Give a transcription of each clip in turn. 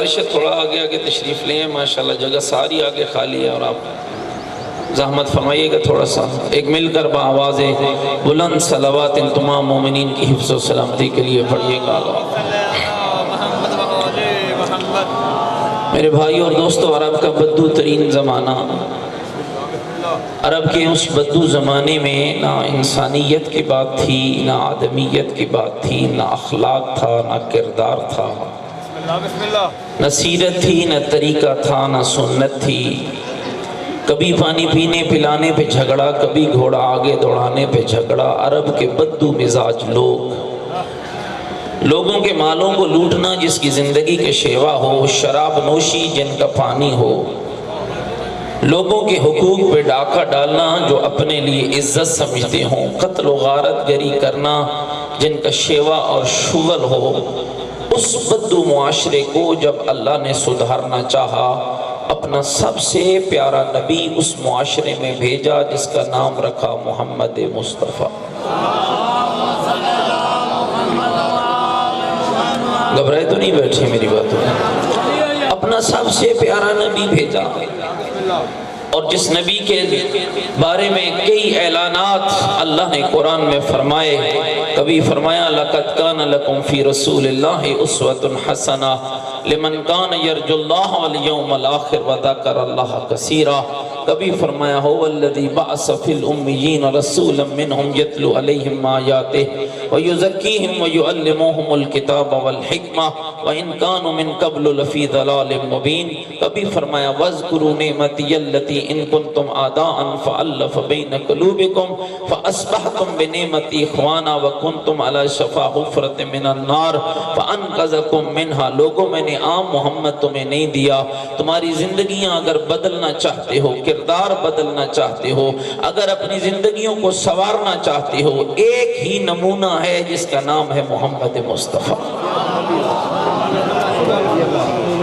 گزارش ہے تھوڑا آگے آگے تشریف لیں، ماشاءاللہ جگہ ساری آگے خالی ہے، اور آپ زحمت فرمائیے گا تھوڑا سا ایک مل کر بآواز بلند صلوات تمام مومنین کی حفظ و سلامتی کے لیے پڑھیے گا۔ میرے بھائی اور دوستو، عرب کا بدو ترین زمانہ، عرب کے اس بدو زمانے میں نہ انسانیت کی بات تھی، نہ آدمیت کی بات تھی، نہ اخلاق تھا، نہ کردار تھا، نہ سیرت تھی، نہ طریقہ تھا، نہ سنت تھی۔ کبھی پانی پینے پلانے پہ جھگڑا، کبھی گھوڑا آگے دوڑانے پہ جھگڑا۔ عرب کے بدو مزاج لوگوں کے مالوں کو لوٹنا جس کی زندگی کے شیوا ہو، شراب نوشی جن کا پانی ہو، لوگوں کے حقوق پہ ڈاکہ ڈالنا جو اپنے لیے عزت سمجھتے ہوں، قتل و غارت گری کرنا جن کا شیوا اور شغل ہو۔ اس بدو معاشرے کو جب اللہ نے سدھارنا چاہا، اپنا سب سے پیارا نبی اس معاشرے میں بھیجا جس کا نام رکھا محمد مصطفیٰ۔ گھبرائے تو نہیں بیٹھے میری باتوں میں؟ اپنا سب سے پیارا نبی بھیجا، اور جس نبی کے بارے میں کئی اعلانات اللہ نے قرآن میں فرمائے۔ کبھی فرمایا لَقَدْ كَانَ لَكُمْ فِي رَسُولِ اللَّهِ أُسْوَةٌ حَسَنَةٌ لِمَنْ كَانَ يَرْجُو اللَّهَ وَالْيَوْمَ الْآخِرَ وَذَكَرَ اللَّهَ كَثِيرًا۔ کبھی فرمایا هُوَ الَّذِي بَعَثَ فِي الْأُمِّيِّينَ رَسُولًا مِّنْهُمْ يَتْلُو عَلَيْهِمْ آيَاتِهِ وَيُزَكِّيهِمْ وَيُعَلِّمُهُمُ الْكِتَابَ وَالْحِكْمَةَ وَإِنْ كَانُوا مِنْ قَبْلُ لَفِي ضَلَالٍ مُّبِينٍ۔ کبھی فرمایا وَاذْكُرُوا نِعْمَتِيَ الَّتِي إِن كُنتُمْ أَعْدَاءً فَأَلَّفَ بَيْنَ قُلُوبِكُمْ فَأَصْبَحْتُمْ بِنِعْمَتِهِ إِخْوَانًا وَكُنْتُمْ عَلَى شَفَا حُفْرَةٍ مِّنَ النَّارِ فَأَنْقَذَكُم مِّنْهَا۔ لوگوں میں نے عام محمد تمہیں نہیں دیا، تمہاری زندگیاں اگر بدلنا چاہتے ہو، کردار بدلنا چاہتے ہو، اگر اپنی زندگیوں کو سنوارنا چاہتے ہو، ایک ہی نمونہ ہے جس کا نام ہے محمد مصطفیٰ۔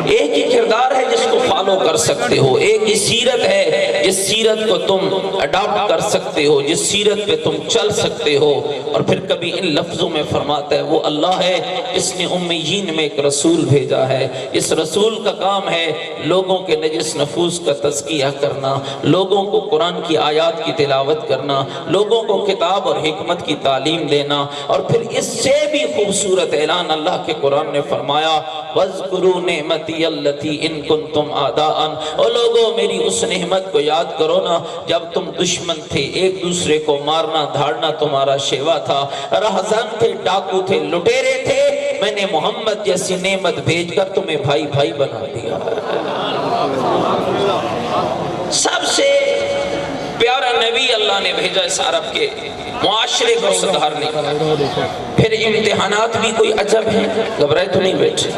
ایک ہی کردار ہے جس کو فالو کر سکتے ہو، ایک ہی سیرت ہے جس سیرت کو تم اڈاپٹ کر سکتے ہو، جس سیرت پہ تم چل سکتے ہو۔ اور پھر کبھی ان لفظوں میں فرماتا ہے وہ اللہ ہے جس نے امیین میں ایک رسول بھیجا ہے۔ اس رسول کا کام ہے لوگوں کے نجس نفوس کا تزکیہ کرنا، لوگوں کو قرآن کی آیات کی تلاوت کرنا، لوگوں کو کتاب اور حکمت کی تعلیم دینا۔ اور پھر اس سے بھی خوبصورت اعلان اللہ کے قرآن نے فرمایا وَاذْكُرُوا نِعْمَتِيَ الَّتِي إِن كُنتُمْ أَعْدَاءً۔ او لوگوں میری اس نعمت کو یاد کرو نا جب تم دشمن تھے، ایک دوسرے کو مارنا دھاڑنا تمہارا شیوا تھا، رہزن تھے، ڈاکو تھے، لٹیرے تھے، میں نے محمد جیسی نعمت بھیج کر تمہیں بھائی بھائی بنا دیا۔ سب سے پیارا نبی اللہ نے بھیجا اس عرب کے معاشرے کو سدھارنے۔ پھر امتحانات بھی کوئی عجب ہیں، گھبرائے تو نہیں بیٹھے؟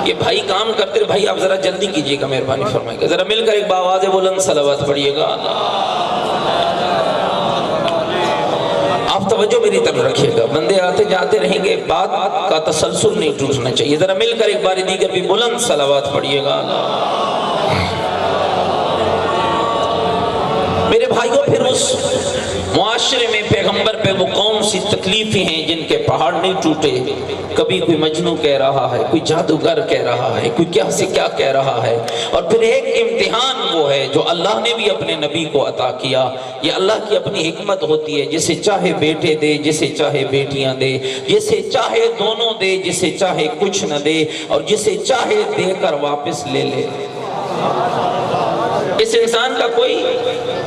یہ بھائی کام کرتے، بھائی آپ ذرا جلدی کیجئے گا، مہربانی فرمائیے گا، ذرا مل کر ایک بآواز بلند صلوات پڑھیے گا۔ آپ توجہ میری طرف رکھیے گا، بندے آتے جاتے رہیں گے، بات کا تسلسل نہیں ٹوٹنا چاہیے۔ ذرا مل کر ایک بار دیگر بھی بلند صلوات پڑھیے گا۔ میرے بھائیوں، پھر اس معاشرے میں پیغمبر پہ وہ کون سی تکلیفیں ہیں جن کے پہاڑ نہیں ٹوٹے؟ کبھی کوئی مجنوں کہہ رہا ہے، کوئی جادوگر کہہ رہا ہے، کوئی کیا سے کیا کہہ رہا ہے۔ اور پھر ایک امتحان وہ ہے جو اللہ نے بھی اپنے نبی کو عطا کیا۔ یہ اللہ کی اپنی حکمت ہوتی ہے، جسے چاہے بیٹے دے، جسے چاہے بیٹیاں دے، جسے چاہے دونوں دے، جسے چاہے کچھ نہ دے، اور جسے چاہے دے کر واپس لے لے۔ اس انسان کا کوئی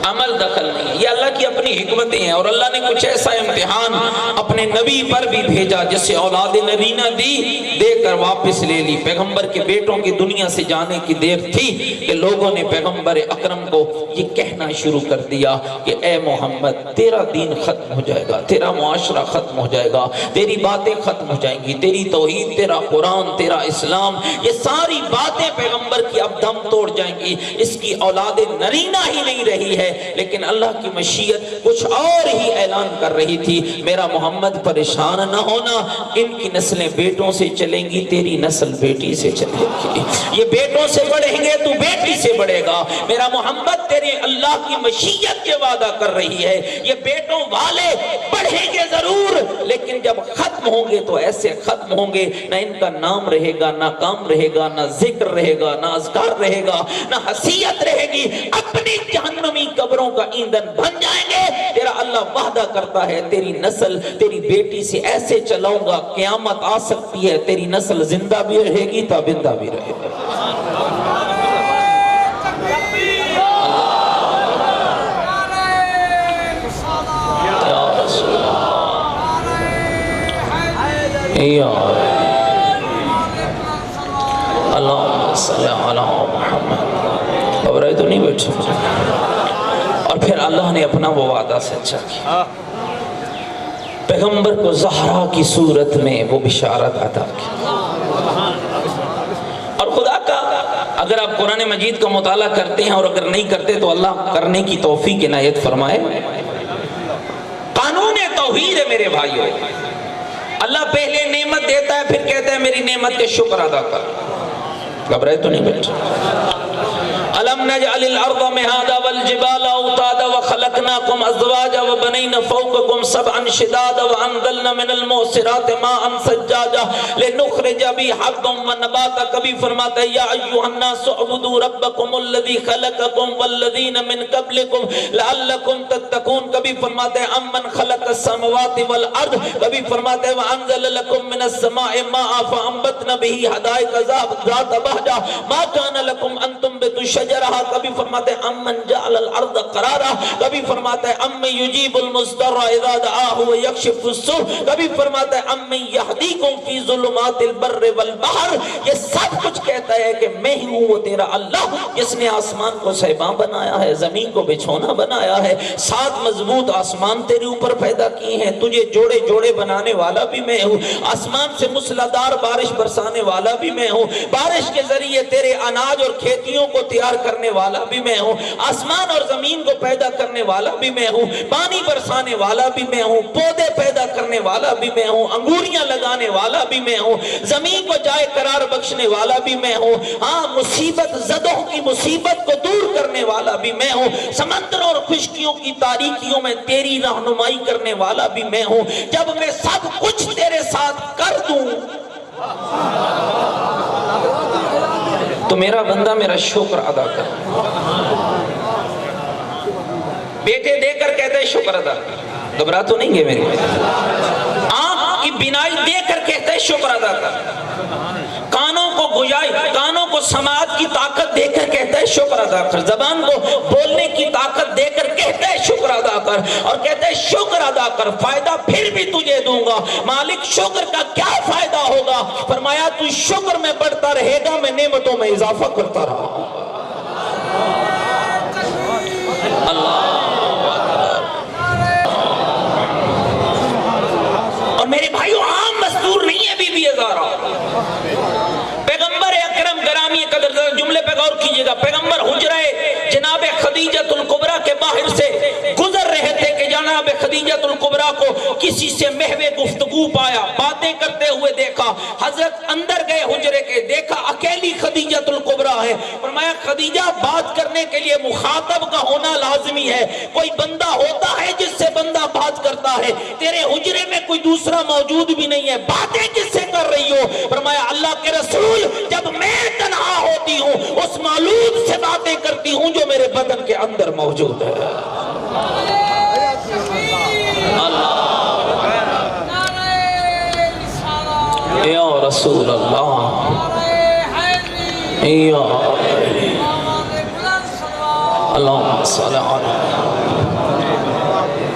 عمل دخل نہیں، یہ اللہ کی اپنی حکمتیں ہیں۔ اور اللہ نے کچھ ایسا امتحان اپنے نبی پر بھی بھیجا جسے اولاد نبینہ دی، دے کر واپس لے لی۔ پیغمبر کے بیٹوں کی دنیا سے جانے کی دیر تھی کہ لوگوں نے پیغمبر اکرم کو یہ کہنا شروع کر دیا کہ اے محمد تیرا دین ختم ہو جائے گا، تیرا معاشرہ ختم ہو جائے گا، تیری باتیں ختم ہو جائیں گی، تیری توحید، تیرا قرآن، تیرا اسلام، یہ ساری باتیں پیغمبر کی اب دم توڑ جائیں گی۔ اس کی اولاد نرینہ ہی نہیں رہی ہے، لیکن اللہ کی مشیت کچھ اور ہی اعلان کر رہی تھی۔ میرا محمد پریشان نہ ہونا، ان کی نسلیں بیٹوں سے چلیں گی، تیری نسل بیٹی سے چلے گی، یہ بیٹوں سے بڑھیں گے تو بیٹی سے بڑھے گا۔ میرا محمد تیرے اللہ کی مشیت کے وعدہ کر رہی ہے، یہ بیٹوں والے بڑھیں گے ضرور، لیکن جب ختم ہوں گے تو ایسے ختم ہوں گے، نہ ان کا نام رہے گا، نہ کام رہے گا، نہ ذکر رہے گا، نہ اذکار رہے گا، نہ حیثیت رہے گی، اپنی جہنمی قبروں کا ایندھن بن جائیں گے۔ تیرا اللہ وعدہ کرتا ہے تیری نسل تیری بیٹی سے ایسے چلاؤں گا، قیامت آ سکتی ہے تیری نسل زندہ بھی رہے گی تابندہ بھی رہے گا۔ اللہم صلی علی محمد۔ خبریں تو نہیں بیٹھے؟ اور پھر اللہ نے اپنا وہ وعدہ سچا کیا، پیغمبر کو زہرا کی صورت میں وہ بشارت عطا کی۔ اور خدا کا اگر آپ قرآن مجید کا مطالعہ کرتے ہیں اور اگر نہیں کرتے تو اللہ کرنے کی توفیق عنایت فرمائے۔ قانون توحید ہے میرے بھائیوں، اللہ پہلے نعمت دیتا ہے پھر کہتا ہے میری نعمت کے شکر ادا کر۔ گھبرائے تو نہیں بیٹھے؟ أَلَمْ نَجْعَلِ الْأَرْضَ مِهَادًا وَالْجِبَالَ أَوْتَادًا وَخَلَقْنَاكُمْ أَزْوَاجًا وَبَنَيْنَا فَوْقَكُمْ سَبْعًا شِدَادًا وَأَنزَلْنَا مِنَ الْمُعْصِرَاتِ مَاءً ثَجَّاجًا لِنُخْرِجَ بِهِ حَبًّا وَنَبَاتًا۔ کبھی فرماتا ہے یا أَيُّهَا النَّاسُ اعْبُدُوا رَبَّكُمُ الَّذِي خَلَقَكُمْ وَالَّذِينَ مِن قَبْلِكُمْ لَعَلَّكُمْ تَتَّقُونَ۔ کبھی فرماتا ہے أَمَّنْ خَلَقَ السَّمَاوَاتِ وَالْأَرْضَ۔ کبھی فرماتا ہے وَأَنزَلَ لَكُم مِّنَ السَّمَاءِ مَاءً فَأَنبَتْنَا بِهِ حَدَائِقَ ذَاتَ بَهْجَةٍ مَا كَانَ لَكُمْ أَن تُنبِتُوا شَجَرَهَا۔ کبھی فرماتا ہے امن جعل الارض قرارا۔ کبھی فرماتا ہے امن یجیب المضطر اذا دعاہ ویکشف السوء۔ کبھی فرماتا ہے امن یہدیکم فی ظلمات البر والبحر۔ یہ سب کچھ کہتا ہے کہ میں ہی ہوں وہ تیرا اللہ جس نے آسمان کو صحباں بنایا ہے، زمین کو بچھونا بنایا ہے، 7 مضبوط آسمان تیرے اوپر پیدا کیے ہیں، تجھے جوڑے جوڑے بنانے والا بھی میں ہوں، آسمان سے مسلادار بارش برسانے والا بھی میں ہوں، بارش کے ذریعے تیرے اناج اور کھیتیوں کو تیار کرنے والا بھی میں ہوں، آسمان اور زمین کو پیدا کرنے والا بھی میں ہوں، پانی برسانے والا بھی میں ہوں، پودے پیدا کرنے والا بھی میں ہوں، انگوریاں لگانے والا بھی میں ہوں، زمین کو جائے قرار بخشنے والا بھی میں ہوں، ہاں مصیبت زدوں کی مصیبت کو دور کرنے والا بھی میں ہوں، سمندر اور خشکیوں کی تاریکیوں میں تیری رہنمائی کرنے والا بھی میں ہوں۔ جب میں سب کچھ تیرے ساتھ کر دوں تو میرا بندہ میرا شکر ادا کر۔ بیٹے دے کر کہتا ہے شکر ادا کر، گھبرا تو نہیں گے میرے؟ آنکھ کی بینائی دے کر کہتا ہے شکر ادا کر، کانوں کو گویائی کانوں کو سماعت کی طاقت دے کر کہتا ہے شکر ادا کر، زبان کو بولنے کی طاقت دے کر کہتا ہے شکر ادا کر، اور کہتا ہے شکر ادا کر فائدہ پھر بھی تجھے دوں گا۔ مالک شکر کا کیا فائدہ ہوگا؟ فرمایا تو شکر میں بڑھتا رہے گا، میں نعمتوں میں اضافہ کرتا رہا ہوں۔ اور میرے بھائیو عام مزدور نہیں ہے بی بی ازارہ، پیغمبر اکرم گرامی قدر جملے پہ غور کیجئے گا، پیغمبر حجرہ جناب خدیجۃ الکبریٰ کے باہر سے گزر رہے تھے کہ جناب خدیجۃ الکبریٰ کو کسی سے محو گفتگو پایا، باتیں کرتے ہوئے دیکھا، حضرت اندر گئے حجرے کے، دیکھا اکیلی خدیجۃ الکبریٰ ہے، فرمایا خدیجہ بات کرنے کے لیے مخاطب کا ہونا لازمی ہے، کوئی بندہ ہوتا ہے جس سے بندہ بات کرتا ہے، تیرے حجرے میں کوئی دوسرا موجود بھی نہیں ہے، باتیں کس سے کر رہی ہو؟ فرمایا اللہ کے رسول جب میں تنہا ہوتی ہوں اس معلوم سے باتیں کرتی ہوں جو میرے بدن کے اندر موجود ہے۔ یا رسول اللہ یا اللہم صلی علی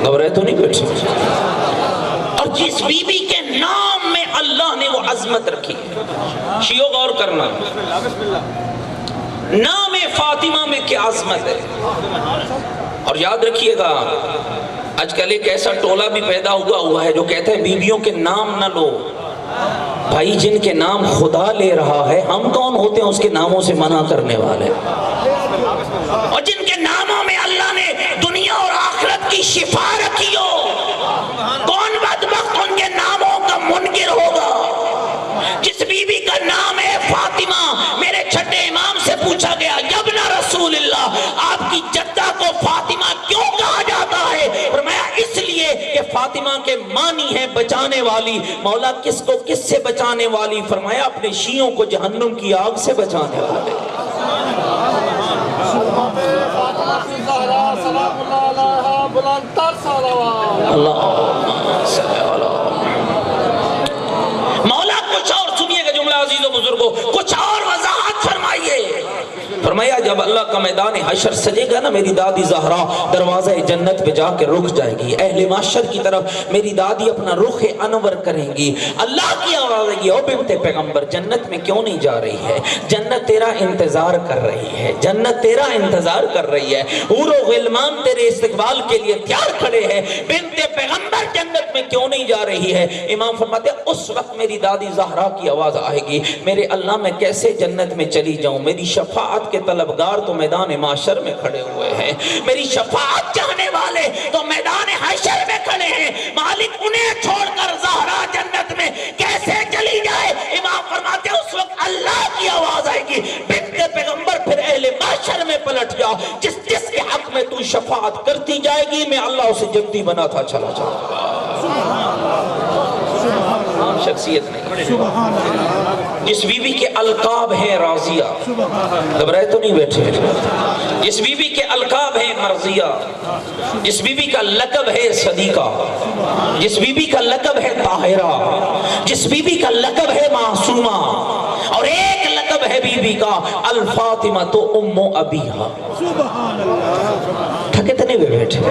گھبرائے تو نہیں بیٹھے؟ اور جس بی بی کے نام میں اللہ نے وہ عظمت رکھی، شیعوں غور کرنا، نام فاطمہ میں کیا عظمت ہے۔ اور یاد رکھیے گا آج کل ایک ایسا ٹولہ بھی پیدا ہوا ہے جو کہتا ہے بیویوں کے نام نہ لو۔ بھائی جن کے نام خدا لے رہا ہے ہم کون ہوتے ہیں اس کے ناموں سے منع کرنے والے؟ اور جن کے ناموں میں اللہ نے دنیا اور آخرت کی شفا رکھی ہو، کون بدبخت ان کے ناموں کا منکر ہوگا؟ جس بی بی کا نام ہے فاطمہ، میرے چھٹے امام سے پوچھا گیا یبن رسول فاطمہ کے معنی ہے بچانے والی. مولا کس کو کس سے بچانے والی؟ فرمایا اپنے شیعوں کو جہنم کی آگ سے بچانے والے. مولا کچھ اور سنیے گا جملہ عزیز و بزرگوں، کچھ اور وضاحت فرمائیے. فرمایا جب اللہ کا میدان حشر سجے گا نا، میری دادی زہرا دروازہ جنت پہ جا کے رک جائے گی. اہل محشر کی طرف میری دادی اپنا رخ انور کریں گی. اللہ کی آواز آئے گی، او بنت پیغمبر جنت میں کیوں نہیں جا رہی ہے؟ جنت تیرا انتظار کر رہی ہے، جنت تیرا انتظار کر رہی ہے. حور و غلمان تیرے استقبال کے لیے تیار کھڑے ہیں. بنت پیغمبر جنت میں کیوں نہیں جا رہی ہے؟ امام فرماتے اس وقت میری دادی زہرا کی آواز آئے گی، میرے اللہ میں کیسے جنت میں چلی جاؤں؟ میری شفاعت کے طلبگار تو میدان معاشر میں کھڑے ہوئے ہیں، میری شفاعت چاہنے والے تو میدان حشر میں کھڑے ہیں. مالک انہیں چھوڑ کر زہرا جنت میں کیسے چلی جائے؟ امام فرماتے ہیں اس وقت اللہ کی آواز آئے گی، بنت پیغمبر پھر اہل معاشر میں پلٹ جا، جس جس کے حق میں تو شفاعت کرتی جائے گی میں اللہ اسے جنتی بنا تھا چلا جاؤں گا. شخصیت نہیں. جس بی بی کے القاب ہیں راضیہ، گھبرائے تو نہیں بیٹھے، جس بی بی کے القاب ہیں مرضیہ، جس بی بی کا لقب ہے صدیقہ، جس بی بی کا لقب ہے طاہرہ، جس بی بی کا لقب ہے معصومہ، اور ایک لقب ہے بی بی کا الفاطمہ تو ام ابیہا. تھکے تو نہیں بیٹھے،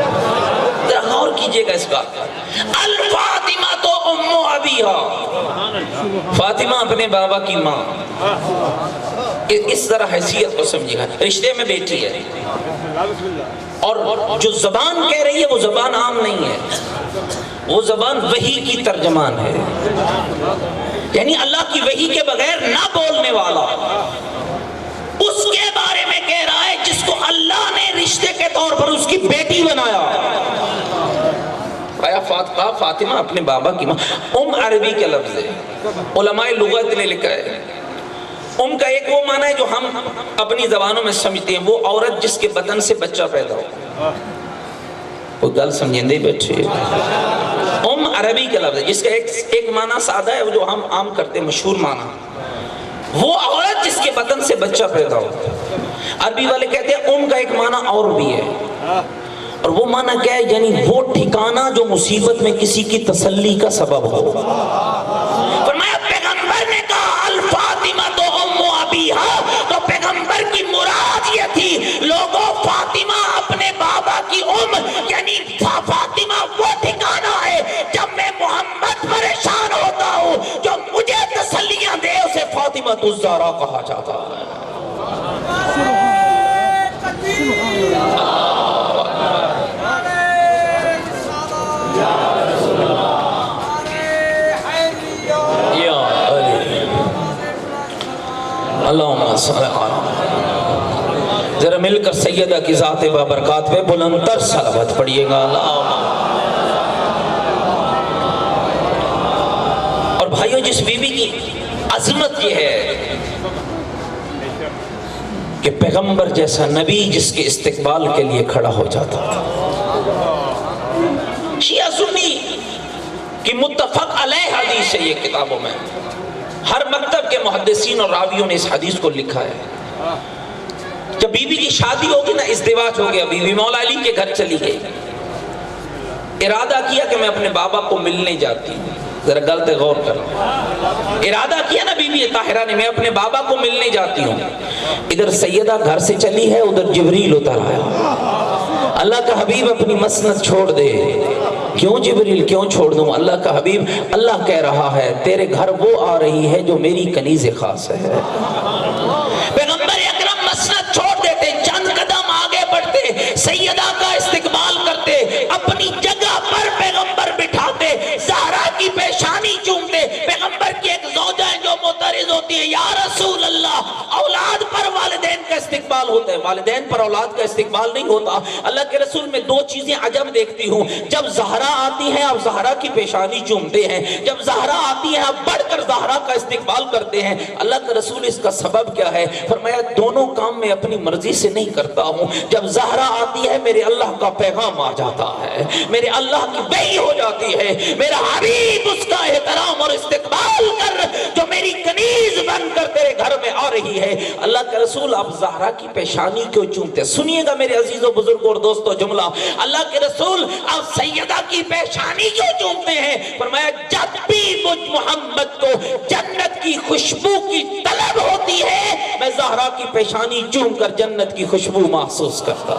ذرا غور کیجئے گا اس کا. الفاطمہ تو ام ابیہا، فاطمہ اپنے بابا کی ماں. اس طرح حیثیت کو سمجھے گا، رشتے میں بیٹی ہے. اور جو زبان کہہ رہی ہے وہ زبان عام نہیں ہے، وہ زبان وحی کی ترجمان ہے، یعنی اللہ کی وحی کے بغیر نہ بولنے والا. اس کے بارے میں کہہ رہا ہے جس کو اللہ نے رشتے کے طور پر اس کی بیٹی بنایا. فاطمہ اپنے بابا کی ماں. ام عربی کے لفظ ہے، علماء لغت نے لکھا ہے. ام کا ایک وہ معنی ہے جو ہم اپنی زبانوں میں سمجھتے ہیں، وہ عورت جس کے بدن سے بچہ پیدا ہو. کوئی گل سمجھیں دے بیٹھے. ام عربی کے لفظ ہے جس کا ایک معنی سادہ ہے جو ہم عام کرتے ہیں، مشہور معنی، وہ عورت جس کے بدن سے بچہ پیدا ہو. عربی والے کہتے ہیں ام کا ایک معنی اور بھی ہے، اور وہ معنی کیا ہے؟ یعنی وہ ٹھکانہ جو مصیبت میں کسی کی تسلی کا سبب ہو. فرمایا پیغمبر نے کہا الفاطمہ تو ام ابیہا، تو پیغمبر کی مراد یہ تھی لوگوں فاطمہ اپنے بابا کی ام، یعنی فاطمہ وہ ٹھکانہ ہے جب میں محمد پریشان ہوتا ہوں جو مجھے تسلیاں دے اسے فاطمہ الزہرا کہا جاتا ہے. اللہم صلی اللہ. ذرا مل کر سیدہ کی ذات بابرکات پہ بلندر صلوات پڑھیے گا. اور بھائیوں جس بی بی کی عظمت یہ ہے کہ پیغمبر جیسا نبی جس کے استقبال کے لیے کھڑا ہو جاتا تھا. شیعہ سنی کی متفق علیہ حدیث ہے یہ کتابوں میں، ہر مکتب کے محدثین اور راویوں نے اس حدیث کو لکھا ہے. جب بی بی کی شادی ہوگی نا، ازدواج ہو گیا، بی بی مولا علی کے گھر چلی گئی، ارادہ کیا کہ میں اپنے بابا کو ملنے جاتی ہوں. ذرا غلط غور کرو، ارادہ کیا نا بی بی طاہرہ نے میں اپنے بابا کو ملنے جاتی ہوں. ادھر سیدہ گھر سے چلی ہے، ادھر جبریل اتر آیا. اللہ کا حبیب اپنی مسند چھوڑ دے. کیوں جبریل کیوں چھوڑ دوں؟ اللہ کا حبیب اللہ کہہ رہا ہے تیرے گھر وہ آ رہی ہے جو میری کنیز خاص ہے. پیغمبر اکرم مسند چھوڑ دیتے، چند قدم آگے بڑھتے، سیدہ کا استقبال کرتے، اپنی جگہ پر پیغمبر بٹھاتے، زہرا کی پیشانی چومتے. پیغمبر کی ایک زوجہ ہے جو معترض ہوتی ہے، یا رسول اللہ اولاد پر والدین کا کا استقبال ہوتا ہے، والدین پر اولاد کا استقبال نہیں ہوتا۔ اللہ کے رسول میں دو چیزیں عجب دیکھتی ہوں، جب زہرا آتی ہیں آپ زہرا کی پیشانی چومتے ہیں، جب زہرا آتی ہے آپ بڑھ کر زہرا کا استقبال کرتے ہیں۔ اللہ کا رسول اس کا سبب کیا ہے؟ فرمایا دونوں کام میں اپنی مرضی سے نہیں کرتا ہوں، جب زہرا آتی ہے میرے اللہ کا پیغام آ جاتا ہے، میرے اللہ کی وحی ہو جاتی ہے، میرا حبیب اس کا احترام اور استقبال کر جو میری کنیز بن کر تیرے گھر میں آ رہی ہے۔ اللہ کا رسول آپ زہرا کی پیشانی کیوں چومتے؟ سنیے گا میرے عزیزوں بزرگوں اور دوستوں جملہ، اللہ کے رسول آپ سیدہ کی پیشانی کیوں چومتے ہیں؟ فرمایا جب بھی مجھ محمد کو جنت کی خوشبو کی طلب ہوتی ہے میں زہرا کی پیشانی چوم کر جنت کی خوشبو محسوس کرتا۔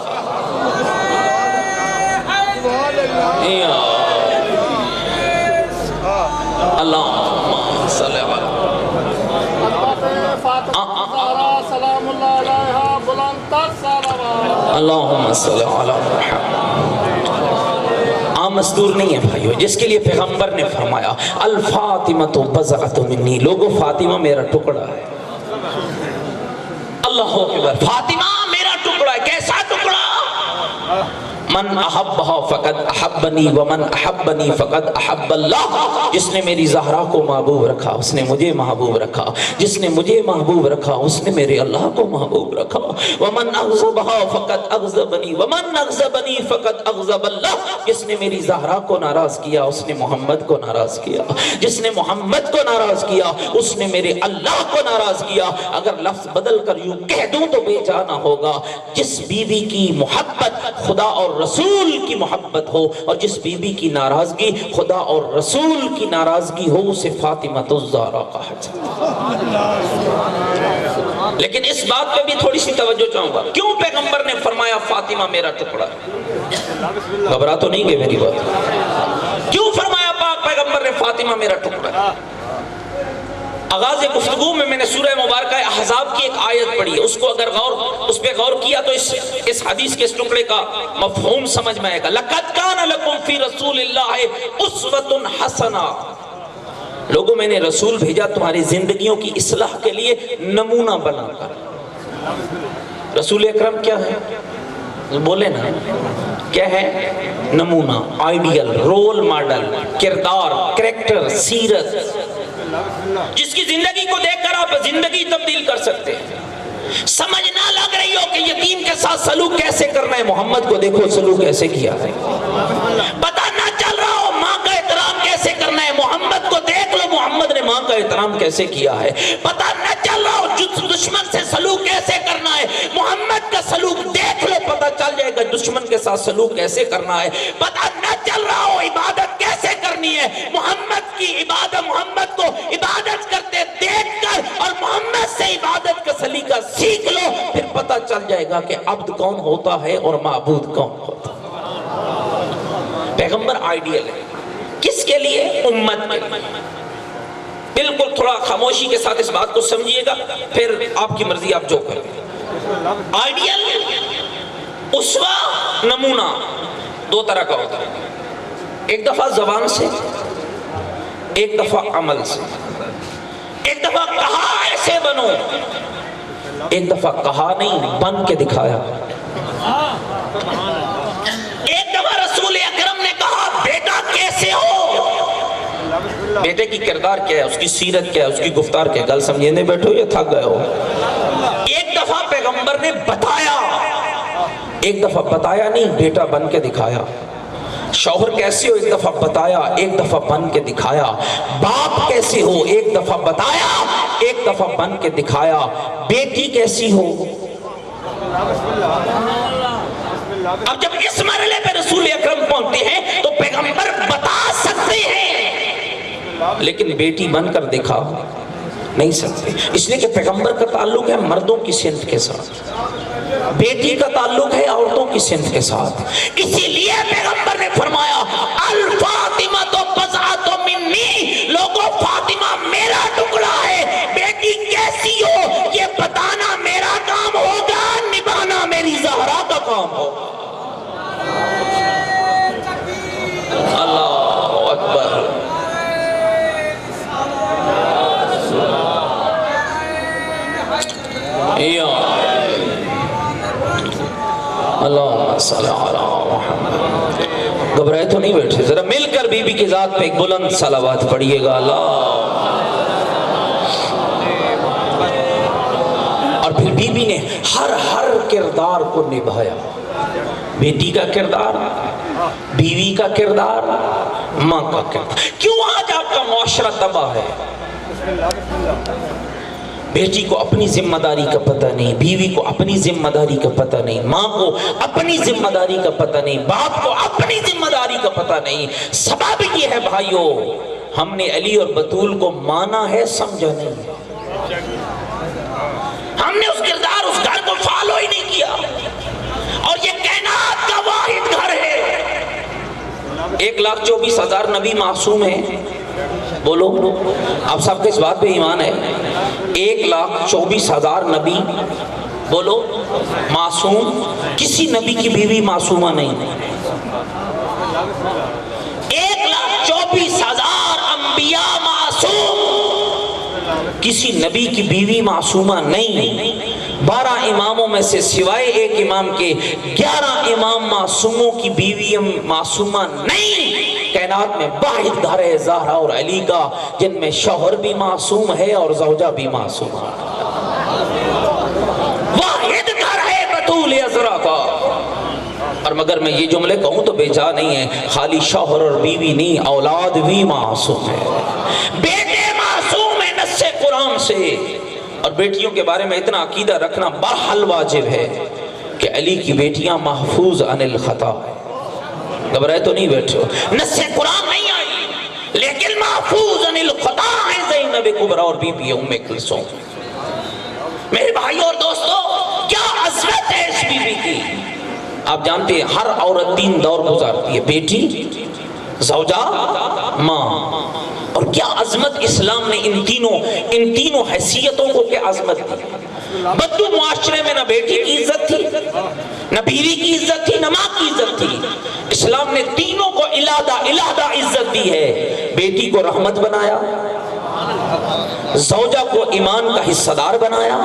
اللہم صلی اللہ اللہم صلی اللہ عام مصدور نہیں ہے بھائیو، جس کے لیے پیغمبر نے فرمایا الفاطمۃ بضعۃ منی، لوگو فاطمہ میرا ٹکڑا ہے۔ اللہ اکبر، فاطمہ میرا ٹکڑا ہے۔ کیسا ٹکڑا؟ من احبہا فقد احبنی ومن احبنی فقد احب اللہ، جس نے میری زہرا کو محبوب رکھا اس نے مجھے محبوب رکھا، جس نے مجھے محبوب رکھا اس نے میرے اللہ کو محبوب رکھا۔ ومن اغضبہا فقد اغضبنی ومن اغضبنی فقد اغضب اللہ، جس نے میری زہرا کو ناراض کیا اس نے محمد کو ناراض کیا، جس نے محمد کو ناراض کیا اس نے میرے اللہ کو ناراض کیا۔ اگر لفظ بدل کر یوں کہہ دوں تو بے جانا ہوگا، جس بیوی کی محبت خدا اور رسول کی محبت ہو اور جس بیوی کی ناراضگی خدا اور رسول کی ناراضگی ہو اسے فاطمہ الزہرا کہا جاتا۔ لیکن اس بات پہ بھی تھوڑی سی توجہ چاہوں گا، کیوں پیغمبر نے فرمایا فاطمہ میرا ٹکڑا؟ گھبرا تو نہیں گئے میری بات؟ کیوں فرمایا پاک پیغمبر نے فاطمہ میرا ٹکڑا؟ آغاز گفتگو میں نے سورہ مبارکہ احزاب کی ایک آیت پڑھی ہے، اس کو اگر اس پہ غور کیا تو اس حدیث کے اس ٹکڑے کا مفہوم سمجھ میں آئے گا۔ لَقَدْ كَانَ لَكُمْ فِي رَسُولِ اللَّهِ أُسْوَةٌ حَسَنَةٌ، لوگوں میں نے رسول بھیجا تمہاری زندگیوں کی اصلاح کے لیے نمونہ بنا کر۔ رسول اکرم کیا ہے؟ بولے نا کیا ہے؟ نمونہ، آئیڈیل، رول ماڈل، کردار، کریکٹر، سیرت، جس کی زندگی کو دیکھ کر آپ زندگی تبدیل کر سکتے ہیں۔ سمجھ نہ لگ رہی ہو کہ یتیم کے ساتھ سلوک کیسے کرنا ہے، محمد کو دیکھو سلوک کیسے کیا ہے۔ پتہ نہ چل رہا ہو ماں کا احترام کیسے کرنا ہے، محمد کو دیکھ لو محمد نے ماں کا احترام کیسے کیا ہے۔ پتہ نہ چل رہا ہو دشمن سے سلوک کیسے کرنا ہے، محمد کا سلوک دیکھ لو پتہ چل جائے گا دشمن کے ساتھ سلوک کیسے کرنا ہے۔ پتہ نہ چل رہا ہو عبادت کیسے کرنی ہے، محمد کی عبادت، محمد کو عبادت کرتے دیکھ کر اور محمد سے عبادت کا سلیقہ سیکھ لو، پھر پتہ چل جائے گا کہ عبد کون ہوتا ہے اور معبود کون ہوتا ہے۔ پیغمبر آئیڈیل ہے، کس کے لیے؟ امت کے لیے۔ بالکل تھوڑا خاموشی کے ساتھ اس بات کو سمجھیے گا، پھر آپ کی مرضی آپ جو کریں۔ آئیڈیل، اسوہ، نمونہ دو طرح کا ہوتا ہے، ایک دفعہ زبان سے، ایک دفعہ عمل سے۔ ایک دفعہ کہا ایسے بنو، ایک دفعہ کہا نہیں بن کے دکھایا۔ ایک دفعہ رسول اکرم نے کہا بیٹا کیسے ہو، بیٹے کی کردار کیا ہے، اس کی سیرت کیا ہے، اس کی گفتار کیا ہے، گل سمجھنے بیٹھو یا تھک گئے ہو۔ ایک دفعہ پیغمبر نے بتایا، ایک دفعہ بتایا نہیں بیٹا بن کے دکھایا۔ شوہر کیسے ہو ایک دفعہ بتایا، ایک دفعہ بن کے دکھایا۔ باپ کیسے ہو ایک دفعہ بتایا، ایک دفعہ بن کے دکھایا۔ بیٹی کیسی ہو، اب جب اس مرحلے پہ رسول اکرم پہنچتے ہیں تو پیغمبر بتا سکتے ہیں لیکن بیٹی بن کر دکھا نہیں سکتے، اس لیے کہ پیغمبر کا تعلق ہے مردوں کی صنف کے ساتھ، بیٹی کا تعلق ہے عورتوں کی صنف کے ساتھ۔ اسی لیے پیغمبر نے فرمایا الفاطمہ تو بضعۃ منی، لوگوں فاطمہ میرا ٹکڑا ہے، بیٹی کیسی ہو یہ بتانا میرا کام ہوگا، نبھانا میری زہرا کا کام ہوگا۔ اللہ اکبر۔ یا اللہم صلی علی محمد. گھبرائے تو نہیں بیٹھے، ذرا مل کر بی بی کی ذات پہ ایک بلند صلوات پڑھیے گا. اللہ. اور پھر بی بی نے ہر کردار کو نبھایا. بیٹی کا کردار، بیوی کا کردار، ماں کا کردار. کیوں آج آپ کا معاشرہ تباہ ہے؟ بیٹی کو اپنی ذمہ داری کا پتہ نہیں، بیوی کو اپنی ذمہ داری کا پتہ نہیں، ماں کو اپنی ذمہ داری کا پتہ نہیں، باپ کو اپنی ذمہ داری کا پتہ نہیں. سبب یہ ہے بھائیو، ہم نے علی اور بطول کو مانا ہے، سمجھا نہیں. ہم نے اس کردار، اس گھر کو فالو ہی نہیں کیا. اور یہ کائنات کا واحد گھر ہے. 1,24,000 نبی معصوم ہیں. بولو آپ سب کے اس بات پہ ایمان ہے؟ 1,24,000 نبی، بولو معصوم. کسی نبی کی بیوی معصومہ نہیں. 1,24,000 انبیاء معصوم، کسی نبی کی بیوی معصومہ نہیں. 12 اماموں میں سے سوائے ایک امام کے 11 امام معصوموں کی بیوی معصومہ نہیں. کائنات میں واحد گھر ہے زہرا اور علی کا، جن میں شوہر بھی معصوم ہے اور زوجہ بھی معصوم ہے. واحد گھر ہے بطول عذرا کا. اور مگر میں یہ جملے کہوں تو بے جا نہیں ہے، خالی شوہر اور بیوی نہیں، اولاد بھی معصوم ہے. بیٹے معصوم ہیں نص قرآن سے. اور بیٹیوں کے بارے میں اتنا عقیدہ رکھنا برحل واجب ہے کہ علی کی بیٹیاں محفوظ عن الخطا ہے. گھبرائے تو نہیں بیٹھے ہو؟ نص قرآن نہیں آئی لیکن محفوظ عن الخطا ہے زینب کبریٰ اور بی بی ام کلثوم. میرے بھائیو اور دوستو، کیا عظمت ہے اس بی بی کی. آپ جانتے ہیں ہر عورت 3 دور گزارتی ہے، بیٹی، زوجہ، ماں. اور کیا عظمت اسلام نے ان تینوں حیثیتوں کو کیا عظمت دی. بدو معاشرے میں نہ بیٹی کی عزت تھی، نہ بیوی کی عزت تھی، نہ ماں کی عزت تھی. اسلام نے تینوں کو علیحدہ عزت دی ہے. بیٹی کو رحمت بنایا، زوجہ کو ایمان کا حصہ دار بنایا،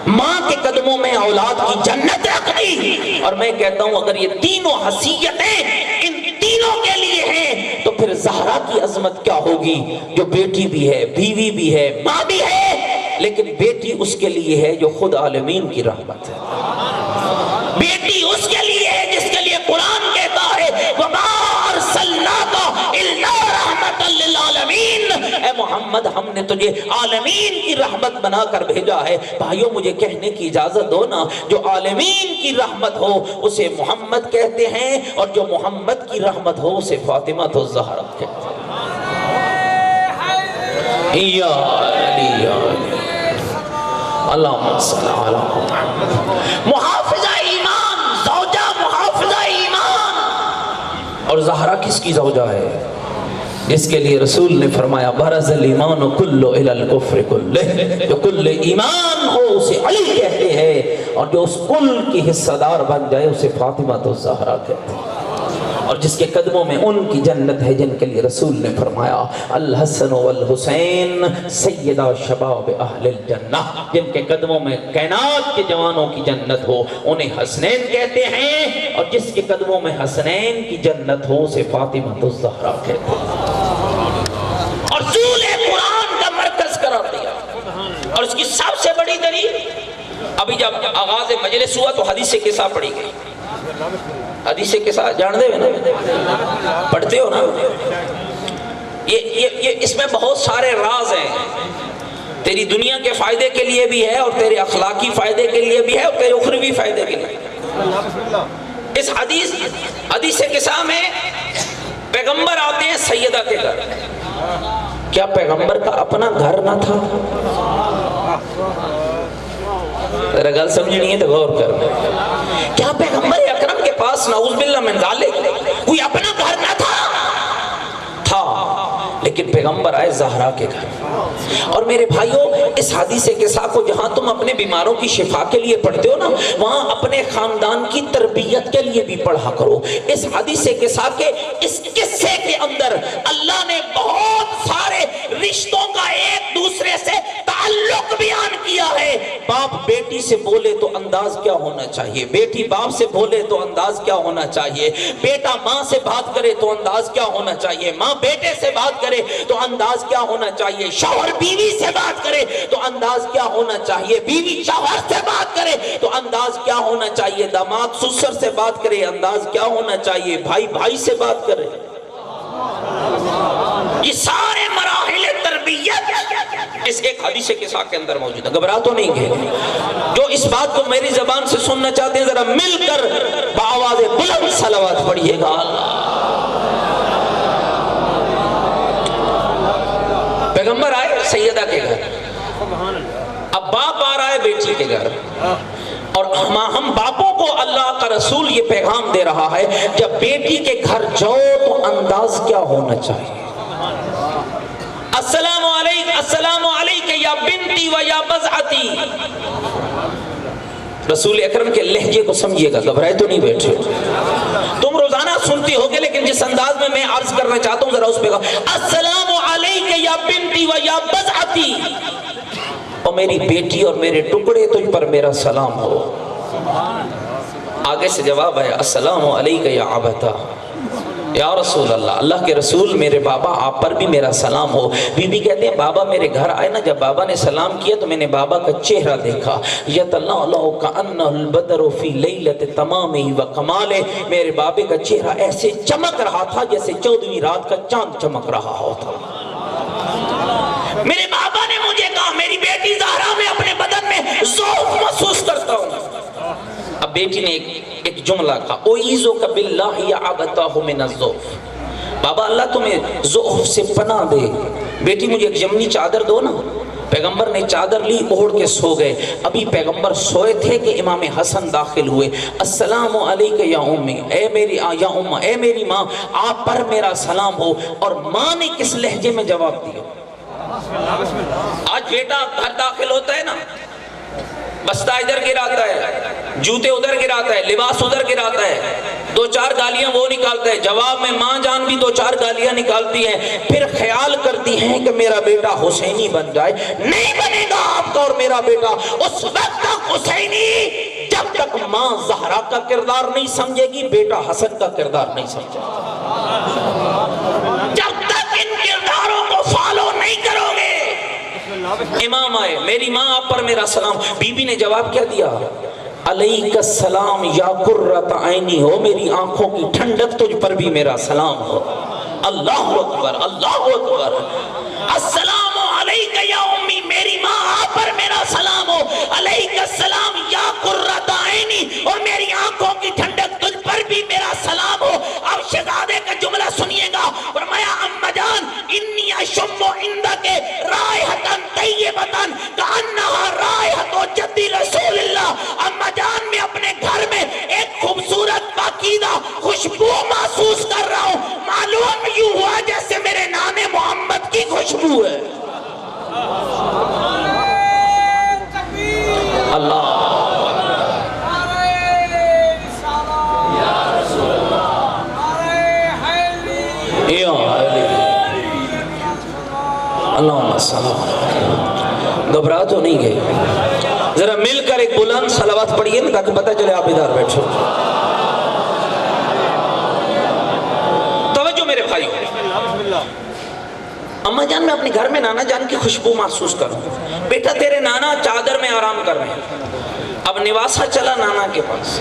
ماں کے قدموں میں اولاد کی جنت رکھ دی. اور میں کہتا ہوں اگر یہ تینوں حیثیتیں ان تینوں کے لیے ہیں تو پھر زہرا کی عظمت کیا ہوگی، جو بیٹی بھی ہے، بیوی بھی ہے، ماں بھی ہے، لیکن بیٹی اس کے لیے ہے جو خود عالمین کی رحمت ہے. بیٹی اس کے لیے ہے جس کے لیے قرآن کہتا ہے وَمَا أَرْسَلْنَاكَ إِلَّا رَحْمَةً لِلْعَالَمِينَ. اے محمد ہم نے تجھے عالمین کی رحمت بنا کر بھیجا ہے. بھائیوں مجھے کہنے کی اجازت دو نا، جو عالمین کی رحمت ہو اسے محمد کہتے ہیں، اور جو محمد کی رحمت ہو اسے فاطمہ الزہرا کہتے ہیں. یا علی یا علی اللہم صلی علی محمد. محافظہ ایمان، زوجہ محافظہ ایمان. اور زہرا کس کی زوجہ ہے؟ جس کے لیے رسول نے فرمایا برز الایمان کل الی الکفر کلہ. جو کل ایمان ہو اسے علی کہتے ہیں، اور جو اس کل کی حصہ دار بن جائے اسے فاطمہ الزہرا کہتے ہیں. اور جس کے قدموں میں ان کی جنت ہے جن کے لیے رسول نے فرمایا الحسن والحسین سیدہ شباب اہل الجنہ. جن کے قدموں میں کائنات کے جوانوں کی جنت ہو انہیں حسنین کہتے ہیں، اور جس کے قدموں میں حسنین کی جنت ہو اسے فاطمہ الزہرا کہتے ہیں. اور رسول قرآن کا مرکز قرار دیا. اور اس کی سب سے بڑی دلیل، ابھی جب آغاز مجلس ہوا تو حدیث قصہ پڑھی گئی. حدیث قصہ جان دے نا، پڑھتے ہو نا. یہ اس میں بہت سارے راز ہیں. تیری دنیا کے فائدے کے لیے بھی ہے، اور تیرے اخلاقی فائدے کے لیے بھی ہے، اور تیرے اخروی فائدے کے لیے. اس حدیث قصہ میں پیغمبر آتے ہیں سیدہ کے گھر. کیا پیغمبر کا اپنا گھر نہ تھا؟ ذرا گل سمجھنی ہے تو غور کرنا. کیا پیغمبر اکرم کے پاس نعوذ باللہ من ذالک کوئی اپنا گھر نہ تھا؟ لیکن پیغمبر آئے زہرا کے گھر. اور میرے بھائیوں اس حدیث قصہ کو جہاں تم اپنے بیماروں کی شفا کے لیے پڑھتے ہو نا، وہاں اپنے خاندان کی تربیت کے لیے بھی پڑھا کرو. اس حدیث قصہ کے اس قصے کے اندر اللہ نے بہت سارے رشتوں کا ایک دوسرے سے تعلق بیان کیا ہے. باپ بیٹی سے بولے تو انداز کیا ہونا چاہیے, بیٹی باپ سے بولے تو انداز کیا ہونا چاہیے, بیٹا ماں سے بات کرے تو انداز کیا ہونا چاہیے, ماں بیٹے سے بات کرے تو انداز کیا ہونا چاہیے, شوہر بیوی سے بات کرے تو انداز کیا ہونا چاہیے, بیوی شوہر سے بات کرے تو انداز کیا ہونا چاہیے, داماد سسر سے بات کرے انداز کیا ہونا چاہیے, بھائی بھائی سے بات کرے. یہ سارے مراحل تربیت اس ایک حدیث قصہ کے اندر موجود ہے. گھبرا تو نہیں گئے؟ جو اس بات کو میری زبان سے سننا چاہتے ہیں ذرا مل کر بآواز بلند صلوات پڑھیے گا. پیغمبر آئے سیدہ کے گھر, اب باپ آ رہا ہے بیٹی کے گھر, اور ہم باپوں کو اللہ کا رسول یہ پیغام دے رہا ہے جب بیٹی کے گھر جاؤ تو انداز کیا ہونا چاہیے. السلام علیکہ یا بنتی و یا بضعتی. رسول اکرم کے لہجے کو سمجھیے گا, گھبرائے تو نہیں بیٹھے. تم روزانہ سنتی ہوگے لیکن جس انداز میں عرض کرنا چاہتا ہوں ذرا اس پہ کہا, السلام علیکہ یا بنتی و یا بضعتی, اور میری بیٹی اور میرے ٹکڑے تجھ پر میرا سلام ہو. آگے سے جواب ہے السلام علیکہ یا عبتا. یا رسول اللہ, اللہ کے رسول میرے بابا آپ پر بھی میرا سلام ہو. بی بی کہتے ہیں بابا میرے گھر آئے نا, جب بابا نے سلام کیا تو میں نے بابا کا چہرہ دیکھا, یتلالہ کأنہ البدر فی لیلۃ تمامہ و کمالہ. میرے بابے کا چہرہ ایسے چمک رہا تھا جیسے 14ویں رات کا چاند چمک رہا ہوتا. میرے بابا نے مجھے کہا میری بیٹی زہرا میں اپنے بدن میں ذوق محسوس کرتا ہوں. اب بیٹی نے ایک جملہ کہا, اعیذک باللہ یا عبتاہ من الذوف. بابا اللہ تمہیں ذوف سے پناہ دے, بیٹی مجھے ایک یمنی چادر دو نا. پیغمبر نے چادر لی, اوڑھ کے سو گئے. ابھی پیغمبر سوئے تھے کہ امام حسن داخل ہوئے. السلام علیکہ یا امی, اے میری ماں آپ پر میرا سلام ہو. اور ماں نے کس لہجے میں جواب دیا؟ آج بیٹا گھر داخل ہوتا ہے نا, بستہ ادھر گراتا ہے, جوتے ادھر گراتا ہے, لباس ادھر گراتا ہے, 2-4 گالیاں وہ نکالتا ہے, جواب میں ماں جان بھی 2-4 گالیاں نکالتی ہیں, پھر خیال کرتی ہیں کہ میرا بیٹا حسینی بن جائے. نہیں بنے گا آپ کا اور میرا بیٹا اس وقت تک حسینی جب تک ماں زہرا کا کردار نہیں سمجھے گی, بیٹا حسن کا کردار نہیں سمجھے گا. جب تک ان کرداروں کو فالو نہیں کرو گے. امام آئے, میری ماں آپ پر میرا سلام. بی بی نے جواب کیا دیا؟ علیک السلام یا قرۃ عینی, ہو میری آنکھوں کی ٹھنڈک تجھ پر بھی میرا سلام ہو. اللہ اکبر, اللہ اکبر. السلام علیکہ یا امی, میری ماں آپ پر میرا سلام ہو. علیک السلام یا قرۃ عینی, اور میری آنکھوں کی ٹھنڈک تجھ پر بھی میرا سلام ہو. اب شہزادے کا جملہ سنیے گا. فرمایا اما جان انی اشم عندک رائحۃ طیبۃ کأنہا رائحۃ جد رسول اللہ. اما جان میں اپنے گھر میں ایک خوبصورت پاکیزہ خوشبو محسوس کر رہا ہوں. معلوم یوں ہوا جیسے میرے نانے محمد کی خوشبو ہے. اللہ اللہم السلام. گھبرا تو نہیں گئے؟ ذرا مل کر ایک بلند صلوات پڑھیے نا تاکہ پتہ چلے آپ ادھر بیٹھو. توجہ میرے بھائی. اماں جان میں اپنے گھر میں نانا جان کی خوشبو محسوس کروں. بیٹا تیرے نانا چادر میں آرام کر رہے ہیں. اب نواسا چلا نانا کے پاس.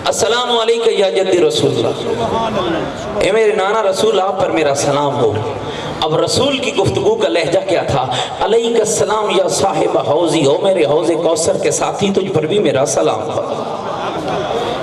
السلام علیکہ یا جد رسول اللہ, اے میرے نانا رسول آپ پر میرا سلام ہو. اب رسول کی گفتگو کا لہجہ کیا تھا؟ علیک السلام یا صاحب حوضی, ہو میرے حوض کوثر کے ساتھی تجھ پر بھی میرا سلام ہو.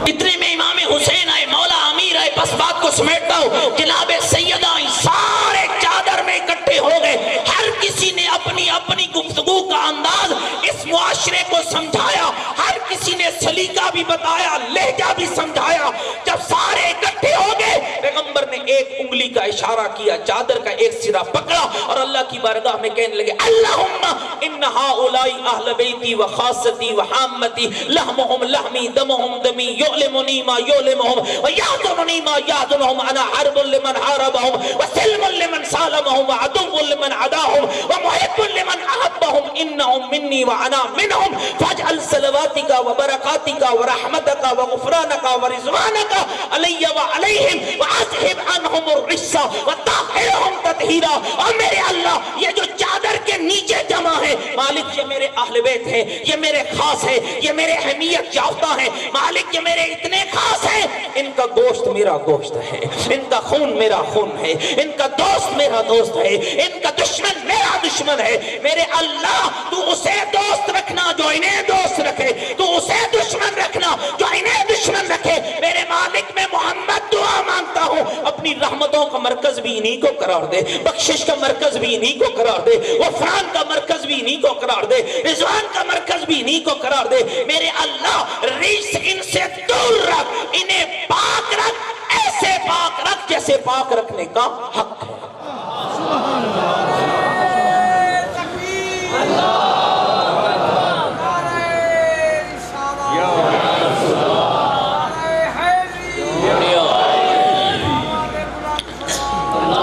اتنے میں امام حسین آئے, مولا امیر آئے. بس بات کو سمیٹتا ہوں, جناب سیدہ آئیں, سارے چادر میں اکٹھے ہو گئے. ہر کسی نے اپنی اپنی گفتگو کا انداز اس معاشرے کو سمجھایا. ہر کسی نے سلیقہ بھی بتایا, لہجہ بھی سمجھایا. جب سارے اکٹھے ہو گئے پیغمبر نے ایک انگلی کا اشارہ اشارہ کیا, چادر کا ایک سرا پکڑا اور اللہ کی بارگاہ میں کہنے لگے اللہم ان ہؤلاء اہل بیتی و خاصتی و حامتی لحمہم لحمی دمہم دمی یعلمنی ما یعلمہم و یعذننی ما یعذنہم انا حرب لمن حاربہم و سلم لمن سالمہم و عدو لمن عداہم و محب لمن احبہم انہم منی و انا منہم فاجعل صلواتک و برکاتک و رحمتک و غفرانک و رضوانک علی و علیہم و اذہب عنہم الرجس و طہرہم تطہیرا. اور میرے اللہ یہ جو چادر کے نیچے جمع ہے مالک یہ میرے اہل بیت ہے, یہ میرے خاص ہے, یہ میرے اہمیت یافتہ ہے مالک, یہ میرے اتنے خاص ہیں, ان کا گوشت میرا گوشت ہے, ان کا خون میرا خون ہے, ان کا دوست میرا دوست ہے, ان کا دشمن میرا دشمن ہے. میرے اللہ تو اسے دوست رکھنا جو انہیں دوست رکھے, تو اسے دشمن رکھنا جو انہیں دشمن رکھے. میرے مالک میں محمد دعا مانگتا ہوں اپنی رحمتوں کا مرکز بھی انہی کو قرار دے, بخشش کا مرکز بھی انہی کو قرار دے, غفران کا مرکز بھی انہی کو قرار دے, رضوان کا مرکز بھی انہی کو قرار دے. میرے اللہ ریس ان سے دور رکھ, انہیں پاک رکھ, ایسے پاک رکھ جیسے پاک رکھنے کا حق ہے.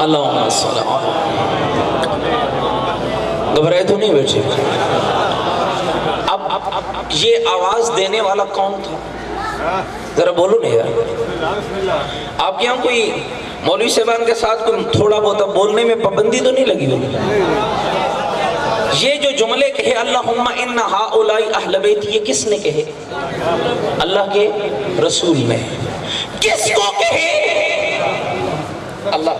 اللہم صلی اللہ. گھبرائے تو نہیں بیٹھے؟ اب یہ آواز دینے والا کون تھا ذرا بولو نہیں یار. آپ کے یہاں کوئی مولوی صاحبان کے ساتھ کوئی تھوڑا بہت بولنے میں پابندی تو نہیں لگی ہوئی؟ یہ جو جملے کہے اللہم ان ہؤلاء اہل بیت, یہ کس نے کہے؟ اللہ کے رسول نے. کس کو کہے؟ اللہ.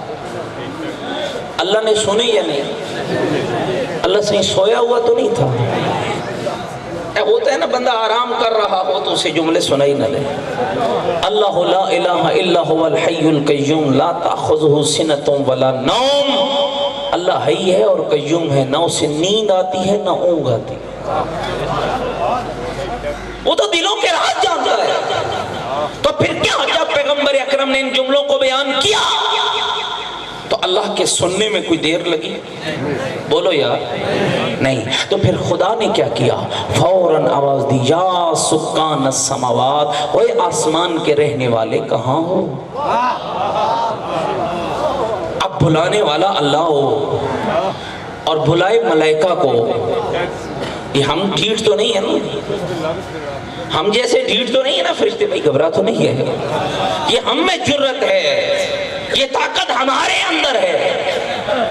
اللہ نے سنے یا نہیں؟ اللہ سے سویا ہوا تو نہیں تھا. ہوتا ہے نا بندہ آرام کر رہا ہو تو اسے جملے سنائی نہ لے. اللہ لا الہ الا هو الحی القیوم لا تأخذہ سنۃ ولا نوم. اللہ حی ہے اور قیوم ہے, نہ اسے نیند آتی ہے نہ اونگ آتی. وہ تو دلوں کے راز جانتا ہے. تو پھر کیا جب پیغمبر اکرم نے ان جملوں کو بیان کیا تو اللہ کے سننے میں کوئی دیر لگی؟ بولو یار نہیں. تو پھر خدا نے کیا کیا؟ فوراً آواز دی یا سکان السماوات, اوے آسمان کے رہنے والے کہاں ہو؟ اب بلانے والا اللہ ہو اور بلائے ملائکہ کو. یہ ہم ڈھیٹ تو نہیں ہے نا, ہم جیسے ڈھیٹ تو نہیں ہے نا فرشتے, بھائی گھبرا تو نہیں ہے. یہ ہم میں جرت ہے, یہ طاقت ہمارے اندر ہے.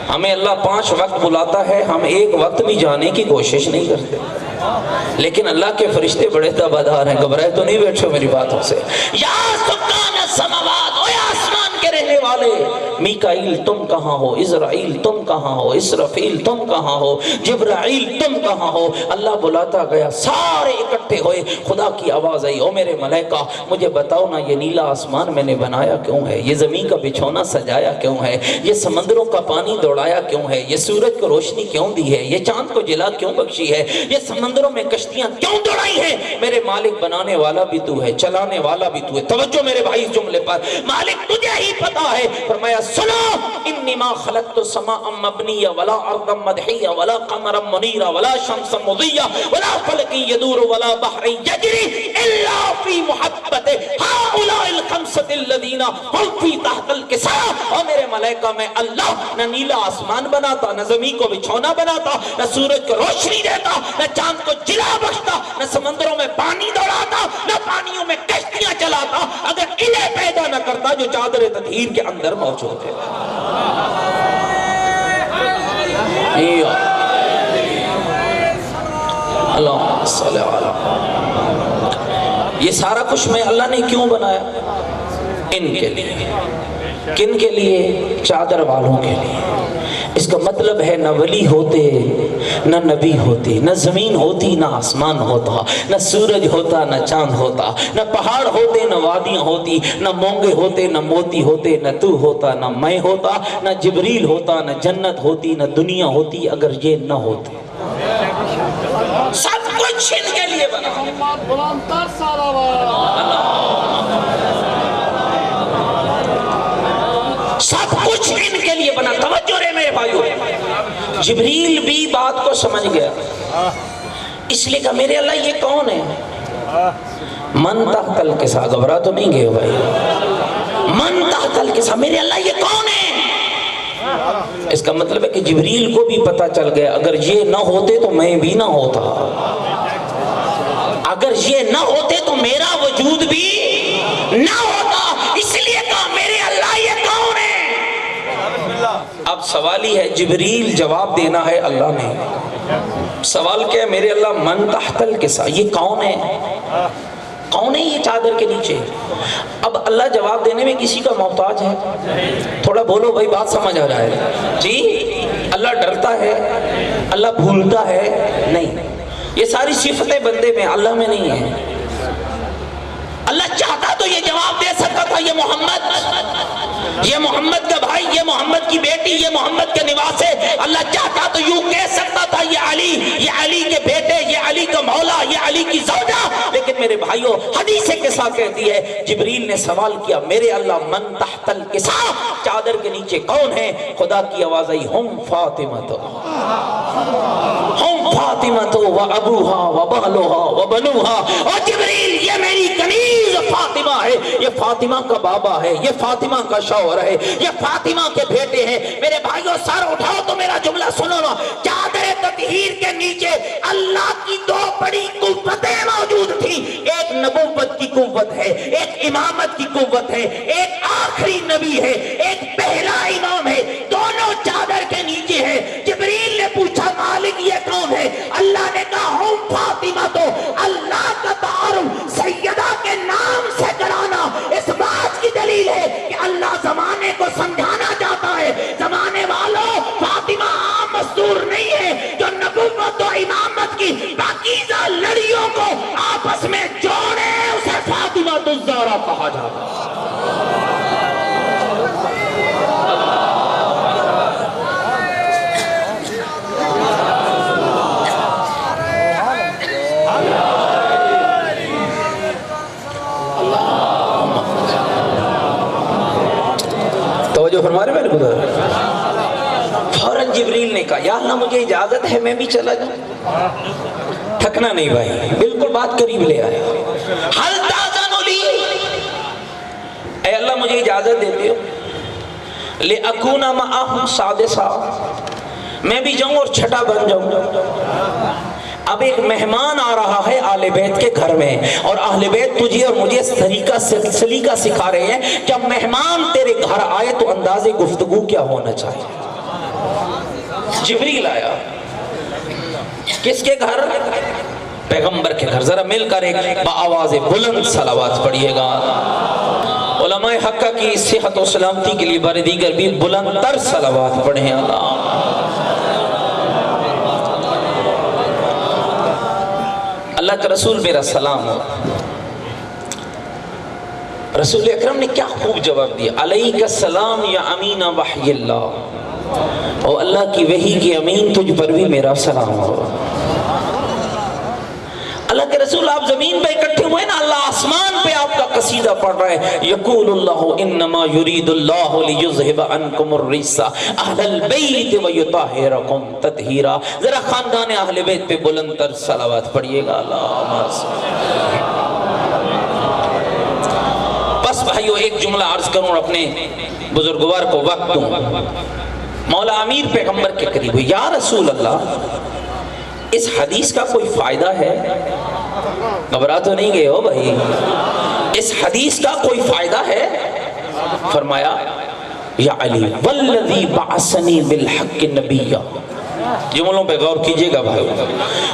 ہمیں اللہ 5 وقت بلاتا ہے, ہم 1 وقت بھی جانے کی کوشش نہیں کرتے. لیکن اللہ کے فرشتے بڑے تابعدار ہیں. گھبرائے تو نہیں بیٹھے میری باتوں سے. یا سکان السماوات, اوے آسمان کے رہنے والے, میکائیل تم کہاں ہو, اسرائیل تم کہاں ہو, اسرافیل تم کہاں ہو, جبرائیل تم کہاں ہو. اللہ بلاتا گیا, سارے اکٹھے ہوئے. خدا کی آواز آئی, او میرے ملائکہ مجھے بتاؤ نا یہ نیلا آسمان میں نے بنایا کیوں ہے, یہ زمین کا بچھونا سجایا کیوں ہے, یہ سمندروں کا پانی دوڑایا کیوں ہے, یہ سورج کو روشنی کیوں دی ہے, یہ چاند کو جلا کیوں بخشی ہے, یہ سمندروں میں کشتیاں کیوں دوڑائی ہیں. میرے مالک بنانے والا بھی تو ہے, چلانے والا بھی تو ہے. توجہ میرے بھائی اس جملے پر, مالک تجھے ہی پتا ہے. فرمایا سنو, انی ما خلقت السماء مبنیہ ولا ارضا مدحیہ ولا قمرا منیرا ولا شمسا مضیہ ولا فلکی یدور ولا بحر یجری الا فی محبت ہؤلاء الخمسۃ الذین هم فی تحت الکساء. اور میرے ملائکہ میں اللہ نہ نیلا آسمان بناتا, نہ زمین کو بچھونا بناتا, نہ سورج کو روشنی دیتا, نہ چاند کو جلا بخشتا, نہ سمندروں میں پانی دوڑاتا, نہ پانیوں میں کشتیاں چلاتا اگر انہیں پیدا نہ کرتا جو چادر تطہیر کے اندر موجود ہے. اللہ صلی اللہ. یہ سارا کچھ میں اللہ نے کیوں بنایا؟ ان کے لیے. کن کے لیے؟ چادر والوں کے لیے. اس کا مطلب ہے نہ ولی ہوتے, نہ نبی ہوتے, نہ زمین ہوتی, نہ آسمان ہوتا, نہ سورج ہوتا, نہ چاند ہوتا, نہ پہاڑ ہوتے, نہ وادیاں ہوتی, نہ مونگے ہوتے, نہ موتی ہوتے, نہ تو ہوتا, نہ میں ہوتا, نہ جبریل ہوتا, نہ جنت ہوتی, نہ دنیا ہوتی اگر یہ نہ ہوتے. سب کچھ ان کے لیے بنا. سب کچھ ان جبریل بھی بات کو سمجھ گیا، اس لیے کہا میرے اللہ یہ کون ہے؟ من تحت القصا، گھبرا تو نہیں گئے بھائی، من تحت القصا، میرے اللہ یہ کون ہے؟ اس کا مطلب ہے کہ جبریل کو بھی پتا چل گیا اگر یہ نہ ہوتے تو میں بھی نہ ہوتا، اگر یہ نہ ہوتے تو میرا وجود بھی نہ ہوتا، اس لیے کہا میرے اللہ یہ کون ہے؟ اب سوال ہی ہے، جبریل جواب دینا ہے اللہ نے، سوال کیا ہے؟ میرے اللہ من تحت القصا، یہ کون ہے؟ کون ہے یہ چادر کے نیچے؟ اب اللہ جواب دینے میں کسی کا محتاج ہے؟ تھوڑا بولو بھائی، بات سمجھ آ رہا ہے جی؟ اللہ ڈرتا ہے؟ اللہ بھولتا ہے؟ نہیں، یہ ساری صفتیں بندے میں، اللہ میں نہیں ہے۔ اللہ چاہتا تو یہ جواب دے سکتا تھا، یہ محمد کا بھائی، یہ محمد کی بیٹی، یہ محمد کے نواس ہے، اللہ چاہتا تو یوں کہہ سکتا تھا یہ علی کے بیٹے، یہ علی کا مولا، یہ علی کی زوجہ، لیکن میرے بھائیوں حدیث قصہ کہتی ہے جبریل نے سوال کیا میرے اللہ من تحت القصا، چادر کے نیچے کون ہے؟ خدا کی آواز آئی ہم فاطمہ و ابوہا و بہلوہا و بنوہا، اور جبریل یہ میری کنیز فاطمہ ہے، یہ فاطمہ کا بابا ہے، یہ فاطمہ کا شوہر ہے، یہ فاطمہ کے بیٹے ہیں۔ میرے بھائیوں سر اٹھاؤ تو میرا جملہ سنو نا، چادر تطہیر کے نیچے اللہ کی دو بڑی قوتیں موجود تھیں، ایک نبوت کی قوت ہے، ایک امامت کی قوت ہے، ایک آخری نبی ہے، ایک پہلا امام ہے، دونوں چادر کے نیچے ہے۔ جبریل نے پوچھا مالک یہ کون ہے؟ اللہ نے کہا ہم فاطمہ، تو اللہ کا تعارف سیدہ کے نام سے کرانا اس بات کی دلیل ہے کہ اللہ زمانے کو سمجھانا چاہتا ہے، زمانے والوں فاطمہ عام مستور نہیں ہے، جو نبوت و امامت کی پاکیزہ لڑیوں کو آپس میں جوڑے اسے فاطمہ الزہرا کہا جاتا ہے۔ توجہ فرما رہے میرے خدا؟ فوراً جبریل نے کہا یا اللہ مجھے اجازت ہے میں بھی چلا جاؤں؟ تھکنا نہیں بھائی، بالکل بات قریب لے آئے۔ حل تاذن لی، اے اللہ مجھے اجازت دیتے ہو لِأَكُونَ مَعَهُمْ سَادِسًا، میں بھی جاؤں اور چھٹا بن جاؤں۔ اب ایک مہمان آ رہا ہے اہل بیت کے گھر میں، اور اہل بیت تجھے اور مجھے سلیقہ سکھا رہے ہیں، جب مہمان تیرے گھر آئے تو انداز گفتگو کیا ہونا چاہیے۔ جبریل آیا، کس کے گھر؟ پیغمبر کے گھر۔ ذرا مل کر ایک بآواز بلند صلوات پڑھیے گا۔ علماء حقہ کی صحت و سلامتی کے لیے بار دیگر بھی بلند تر صلوات پڑھیں۔ اللہ کا رسول میرا سلام ہو۔ رسول اکرم نے کیا خوب جواب دیا، علیک السلام یا امین وحی اللہ، او اللہ کی وحی کی امین تجھ پر بھی میرا سلام ہو۔ اللہ کے رسول آپ زمین پہ اکٹھے ہوئے نا، اللہ آسمان پہ آپ کا قصیدہ پڑھ رہا ہے، یقول اللہ انما یرید اللہ لیذہب عنکم الرجس اہل البیت ویطہرکم تطہیرا۔ ذرا خاندان اہل بیت پہ بلند تر صلوات پڑھیے گا۔ بس بھائیو ایک جملہ عرض کروں، اپنے بزرگوار کو وقت دوں۔ مولا امیر پیغمبر کے قریب ہوئی، یا رسول اللہ اس حدیث کا کوئی فائدہ ہے؟ گھبرا تو نہیں گئے ہو بھائی؟ اس حدیث کا کوئی فائدہ ہے؟ فرمایا یا علی والذی بعثنی بالحق نبیہ، جملوں پہ غور کیجئے گا بھائی،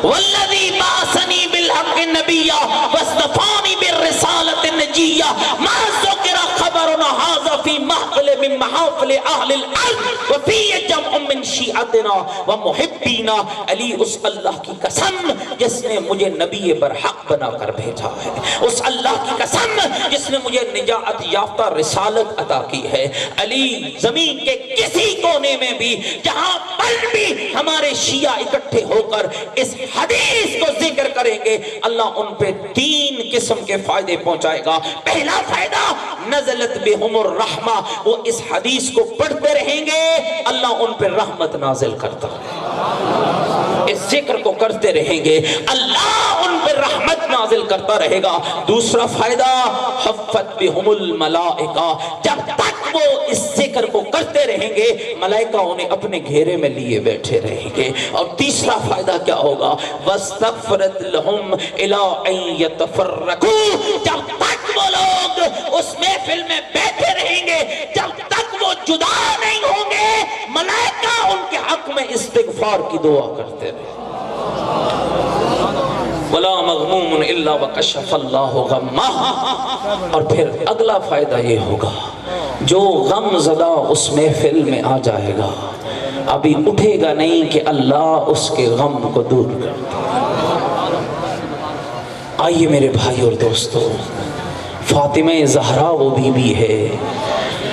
والذی بعثنی بالحق نبیہ واصطفانی بالرسالۃ النجیہ ما ذکر خبرنا ھذا فی محفل من محافل اہل الارض وفی جمع من شیعتنا ومحبینا۔ علی اس اللہ کی قسم جس نے مجھے نبی برحق بنا کر بھیجا ہے، اس اللہ کی قسم جس نے مجھے نجات یافتہ رسالت عطا کی ہے، علی زمین کے کسی کونے میں بھی جہاں پر بھی ہمارے شیعہ اکٹھے ہو کر اس حدیث کو ذکر کریں گے، اللہ ان پہ 3 قسم کے فائدے پہنچائے گا۔ پہلا فائدہ نزلت بہم الرحمہ، وہ اس حدیث کو پڑھتے رہیں گے اللہ ان پہ رحمت نازل کرتا ہے۔ اس ذکر کو کرتے رہیں گے اللہ ان پر رحمت نازل کرتا رہے گا۔ دوسرا فائدہ حفت بہم الملائکہ، جب تک وہ اس ذکر کو کرتے رہیں گے ملائکہ انہیں اپنے گھیرے میں لیے بیٹھے رہیں گے۔ اور تیسرا فائدہ کیا ہوگا؟ وَاسْتَغْفَرَتْ لَهُمْ إِلَىٰ أَن يَتَفَرَّقُوا، جب تک وہ لوگ اس محفل میں بیٹھے رہیں گے، جب تک وہ جدا نہیں ہوں گے، ملائکہ ان کے حق میں استغفار کی دعا کرتے رہے۔ وَلَا مَغْمُومٌ إِلَّا وَكَشَفَ اللَّهُ غَمَّهُ۔ اور پھر اگلا فائدہ یہ ہوگا، جو غم زدہ اس محفل میں آ جائے گا ابھی اٹھے گا نہیں کہ اللہ اس کے غم کو دور کر دے۔ آئیے میرے بھائی اور دوستو، فاطمہ زہرا وہ بی بی ہے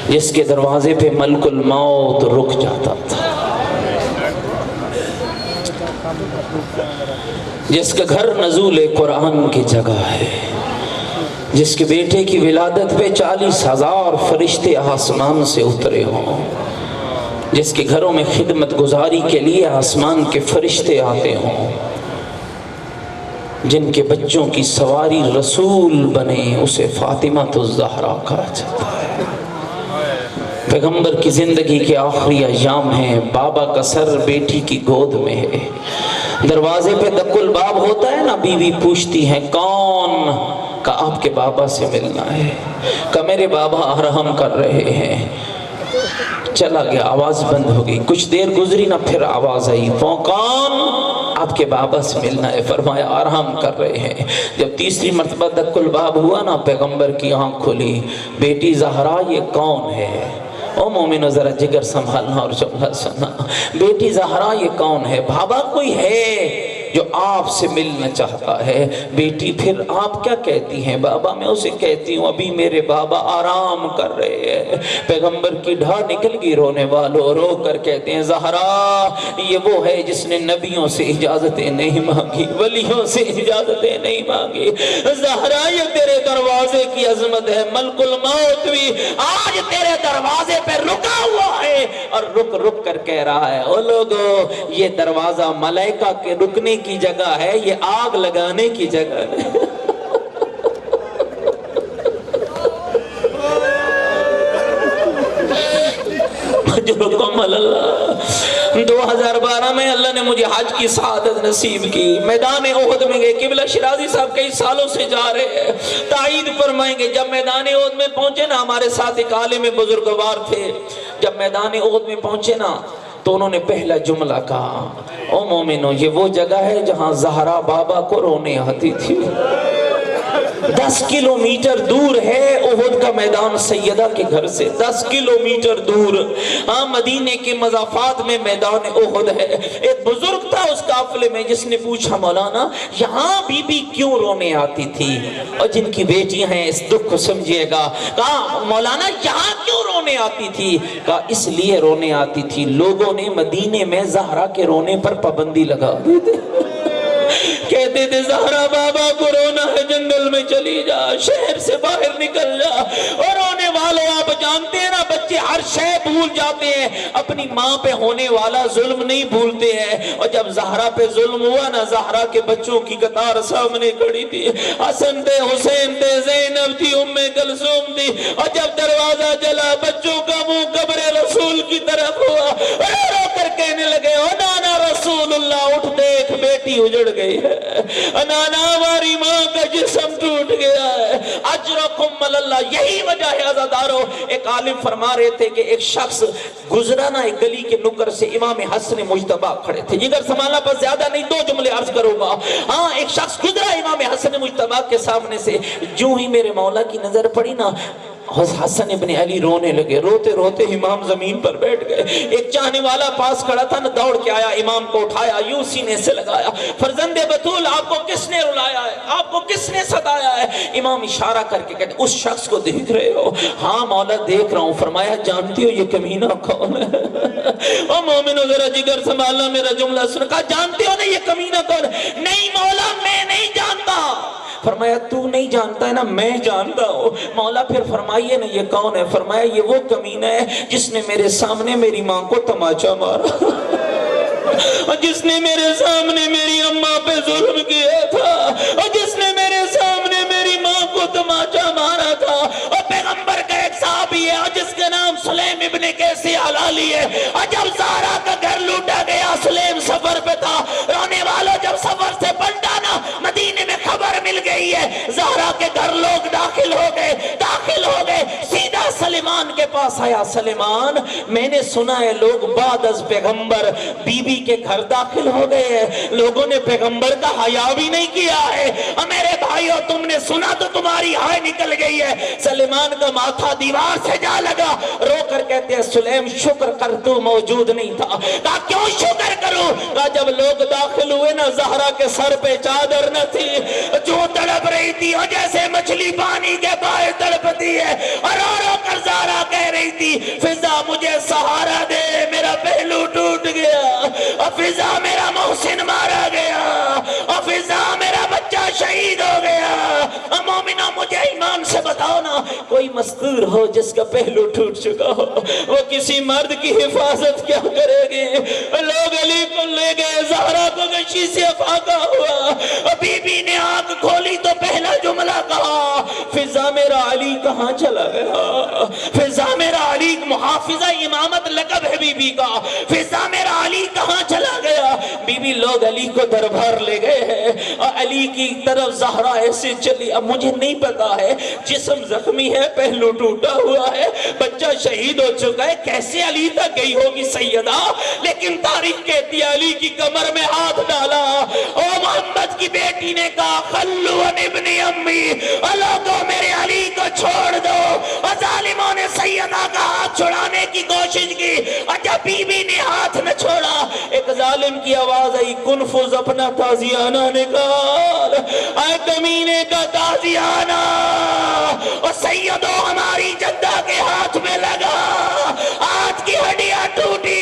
جس کے دروازے پہ ملک الموت رک جاتا تھا، جس کا گھر نزول قرآن کی جگہ ہے، جس کے بیٹے کی ولادت پہ 40,000 فرشتے آسمان سے اترے ہوں، جس کے گھروں میں خدمت گزاری کے لیے آسمان کے فرشتے آتے ہوں، جن کے بچوں کی سواری رسول بنے، اسے فاطمہ الزہرا کہا جاتا ہے۔ پیغمبر کی زندگی کے آخری ایام ہیں، بابا کا سر بیٹی کی گود میں ہے، دروازے پہ دق الباب ہوتا ہے نا، بیوی پوچھتی ہیں کون؟ کہ آپ کے بابا سے ملنا ہے۔ کہ میرے بابا آرام کر رہے ہیں۔ چلا گیا، آواز بند ہو گئی، کچھ دیر گزری نہ، پھر آواز آئی، کون؟ آپ کے بابا سے ملنا ہے۔ فرمایا آرام کر رہے ہیں۔ جب تیسری مرتبہ دق الباب ہوا نا، پیغمبر کی آنکھ کھلی، بیٹی زہرا یہ کون ہے؟ او مومنو ذرا جگر سنبھالنا اور جملہ سننا، بیٹی زہرا یہ کون ہے؟ بابا کوئی ہے جو آپ سے ملنا چاہتا ہے۔ بیٹی پھر آپ کیا کہتی ہیں؟ بابا میں اسے کہتی ہوں ابھی میرے بابا آرام کر رہے ہیں۔ پیغمبر کی ڈھا نکل گئی، رونے والوں رو کر کہتے ہیں زہرا یہ وہ ہے جس نے نبیوں سے اجازتیں نہیں مانگی، ولیوں سے اجازتیں نہیں مانگی۔ زہرا یہ تیرے دروازے کی عظمت ہے، ملک الموت بھی آج تیرے دروازے پہ رکا ہوا ہے اور رک رک کر کہہ رہا ہے او لوگو یہ دروازہ ملائکہ کے رکنے کی جگہ ہے، یہ آگ لگانے کی جگہ ہے۔ مجرکم اللہ 2012 میں اللہ نے مجھے حج کی سعادت نصیب کی، میدان احد میں گئے، قبلہ شرازی صاحب کئی سالوں سے جا رہے ہیں، تائید فرمائیں گے۔ جب میدان احد میں پہنچے نا، ہمارے ساتھ ایک عالم بزرگوار تھے، جب میدان احد میں پہنچے نا تو انہوں نے پہلا جملہ کہا او مومنو یہ وہ جگہ ہے جہاں زہرا بابا کو رونے آتی تھی۔ 10 کلومیٹر دور ہے احد کا میدان سیدہ کے گھر سے، 10 کلومیٹر دور۔ ہاں مدینے کے مضافات میں میدان احد ہے۔ ایک بزرگ تھا اس قافلے میں جس نے پوچھا مولانا یہاں بی بی کیوں رونے آتی تھی؟ اور جن کی بیٹیاں ہیں اس دکھ کو سمجھئے گا۔ کہا مولانا یہاں کیوں رونے آتی تھی؟ کہا اس لیے رونے آتی تھی لوگوں نے مدینے میں زہرا کے رونے پر پابندی لگا دی تھی، کہتے تھے زہرا بابا کو رونا ہے جنگل میں چلی جا، شہر سے باہر نکل جا۔ اور رونے والوں آپ جانتے ہیں نا بچے ہر شے بھول جاتے ہیں، اپنی ماں پہ ہونے والا ظلم نہیں بھولتے ہیں۔ اور جب زہرا پہ ظلم ہوا نا، زہرا کے بچوں کی قطار سامنے کھڑی تھی، حسن تھے، حسین تھے، زینب تھی، ام کلثوم تھی، اور جب دروازہ جلا بچوں کا منہ قبر رسول کی طرف ہوا، رو کر کہنے لگے او نانا رسول اللہ اٹھ دیکھ بیٹی اجڑ گئی ہے، نانا ہماری ماں کا جسم ٹوٹ گیا ہے۔ اجرکم اللہ، یہی وجہ ہے عزادارو۔ ایک عالم فرما رہے تھے کہ ایک شخص گزرا نا ایک گلی کے نکر سے، امام حسن مجتبیٰ کھڑے تھے، جگر سنبھالنا پر زیادہ نہیں 2 جملے عرض کروں گا۔ ہاں ایک شخص گزرا امام حسن مجتبیٰ کے سامنے سے، جو ہی میرے مولا کی نظر پڑی نا حسن ابن علی رونے لگے، روتے روتے امام زمین پر بیٹھ گئے۔ ایک چاہنے والا پاس کھڑا تھا نا، دوڑ کے آیا، امام کو اٹھایا، یوں سینے سے لگایا، فرزند بطول آپ کو کس نے رلایا ہے؟ آپ کو کس نے ستایا ہے؟ امام اشارہ کر کے کہتے اس شخص کو دیکھ رہے ہو؟ ہاں مولا دیکھ رہا ہوں۔ فرمایا جانتی ہو یہ کمینہ کون ہے؟ او مومنو ذرا جگر سنبھالنا میرا جملہ سن۔ کہا جانتے ہو نا یہ کمینہ کون ہے؟ نہیں مولا میں نہیں جانتا۔ فرمایا تو نہیں جانتا ہے نا، میں جانتا ہوں۔ مولا پھر فرمائیے نا یہ کون ہے؟ فرمایا یہ وہ کمینہ ہے جس نے میرے سامنے میری ماں کو تماچا مارا۔ اور جس نے میرے سامنے میری اماں پہ ظلم کیا تھا، اور جس نے میرے سامنے میری ماں کو تماچا مارا تھا، اور پیغمبر کا ایک صحابی ہے اور جس کا نام سلیم ابن کیسی حلالی ہے، اور جب زہرا کا گھر لوٹا گیا سلیم سفر پہ تھا، رونے والوں جب سفر سے پلٹا نا مدینے میں خبر مل گئی ہے زہرا کے گھر لوگ داخل ہو گئے، سیدھا سلیمان کے پاس آیا، سلیمان میں نے سنا ہے لوگ بعد از پیغمبر بی بی کے گھر داخل ہو گئے ہیں، لوگوں نے پیغمبر کا حیا بھی نہیں کیا ہے، اور میرے بھائیو تم نے سنا تو تمہاری ہائے نکل گئی ہے۔ سلیمان کا ماتھا دیوار سے جا لگا، رو کر کہتے ہیں سلیم شکر کر تو موجود نہیں تھا۔ کہا کیوں شکر کروں؟ کہا جب لوگ داخل ہوئے نا زہرا کے سر پہ چادر نہ تھی، جو تڑپ رہی تھی اور جیسے مچھلی پانی کے باہر تڑپتی ہے، اور رو کر زہرا کہہ رہی تھی فضا مجھے سہارا دے، میرا پہلو ٹوٹ گیا، اور فضا میرا محسن مارا گیا، اور فضا میرا بچہ شہید ہو گیا۔ مومنہ مجھے ایمان سے بتاؤ نا، کوئی مستور ہو جس کا پہلو ٹوٹ چکا ہو، وہ کسی مرد کی حفاظت کیا کرے گی؟ لوگ علی کو لے گئے، زہرا کو غشی سے افاقہ ہوا، بی بی نے آنکھ کھولی تو پہلا جملہ کہا فضا میرا علی کہاں چلا گیا؟ فضا میرا علی، محافظہ امامت لقب ہے بی بی کا، فضا میرا علی کہاں چلا گیا؟ بی بی لوگ علی کو دربار لے گئے ہیں، اور علی کی طرف زہرا ایسے چلی، اب مجھے نہیں پتا ہے جسم زخمی ہے، پہلو ٹوٹا ہوا ہے، بچہ شہید ہو چکا ہے، کیسے علی تک گئی ہوگی سیدہ، لیکن تاریخ کہتی ہے علی کی کمر میں ہاتھ ڈالا، او محمد کی بیٹی نے کہا خلو عن ابن امی، لوگوں میرے علی کو چھوڑ دو، اور ظالموں نے سیدہ کا ہاتھ چھڑانے کی کوشش کی، اور جب بی بی نے ہاتھ نہ چھوڑا ایک ظالم کی آواز آئی کنفذ اپنا تازیانہ نکال، اے کمینے کا تازیانہ، اور سیدوں ہماری جدہ کے ہاتھ میں لگا، ہاتھ کی ہڈیاں ٹوٹی،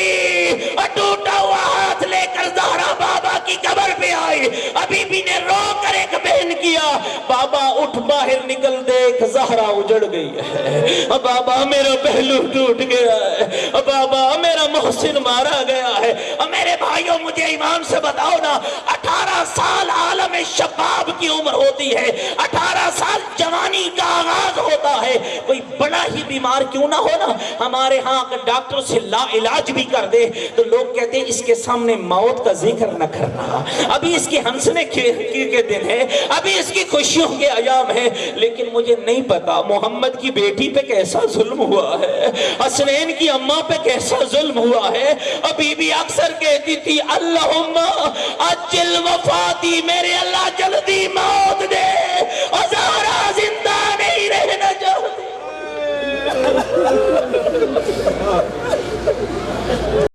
اور ٹوٹا ہوا ہاتھ لے کر زہرا بابا کی قبر پہ آئی، ابھی بھی نے رو کر ایک بہن کیا بابا اٹھ باہر نکل دیکھ زہرا اجڑ گئی ہے، بابا میرا پہلو ٹوٹ گیا ہے، بابا میرا محسن مارا گیا ہے۔ اور میرے بھائیوں مجھے ایمان سے بتاؤ نا، 18 سال عالم شباب کی عمر ہوتی ہے، 18 سال جوانی کا آغاز ہوتا ہے، کوئی بڑا ہی بیمار کیوں نہ ہو نا، ہمارے ہاں اگر ڈاکٹر سے لا علاج بھی کر دے تو لوگ کہتے ہیں اس کے سامنے موت کا ذکر نہ کرنا، ابھی اس کی ہنسنے کے دن ہے، ابھی اس کی خوشیوں کے ایام ہے، لیکن مجھے نہیں پتا محمد کی بیٹی پہ کیسا ظلم ہوا ہے، حسنین کی اماں پہ کیسا ظلم ہوا ہے۔ اور بی بی اکثر کہتی تھی اللہم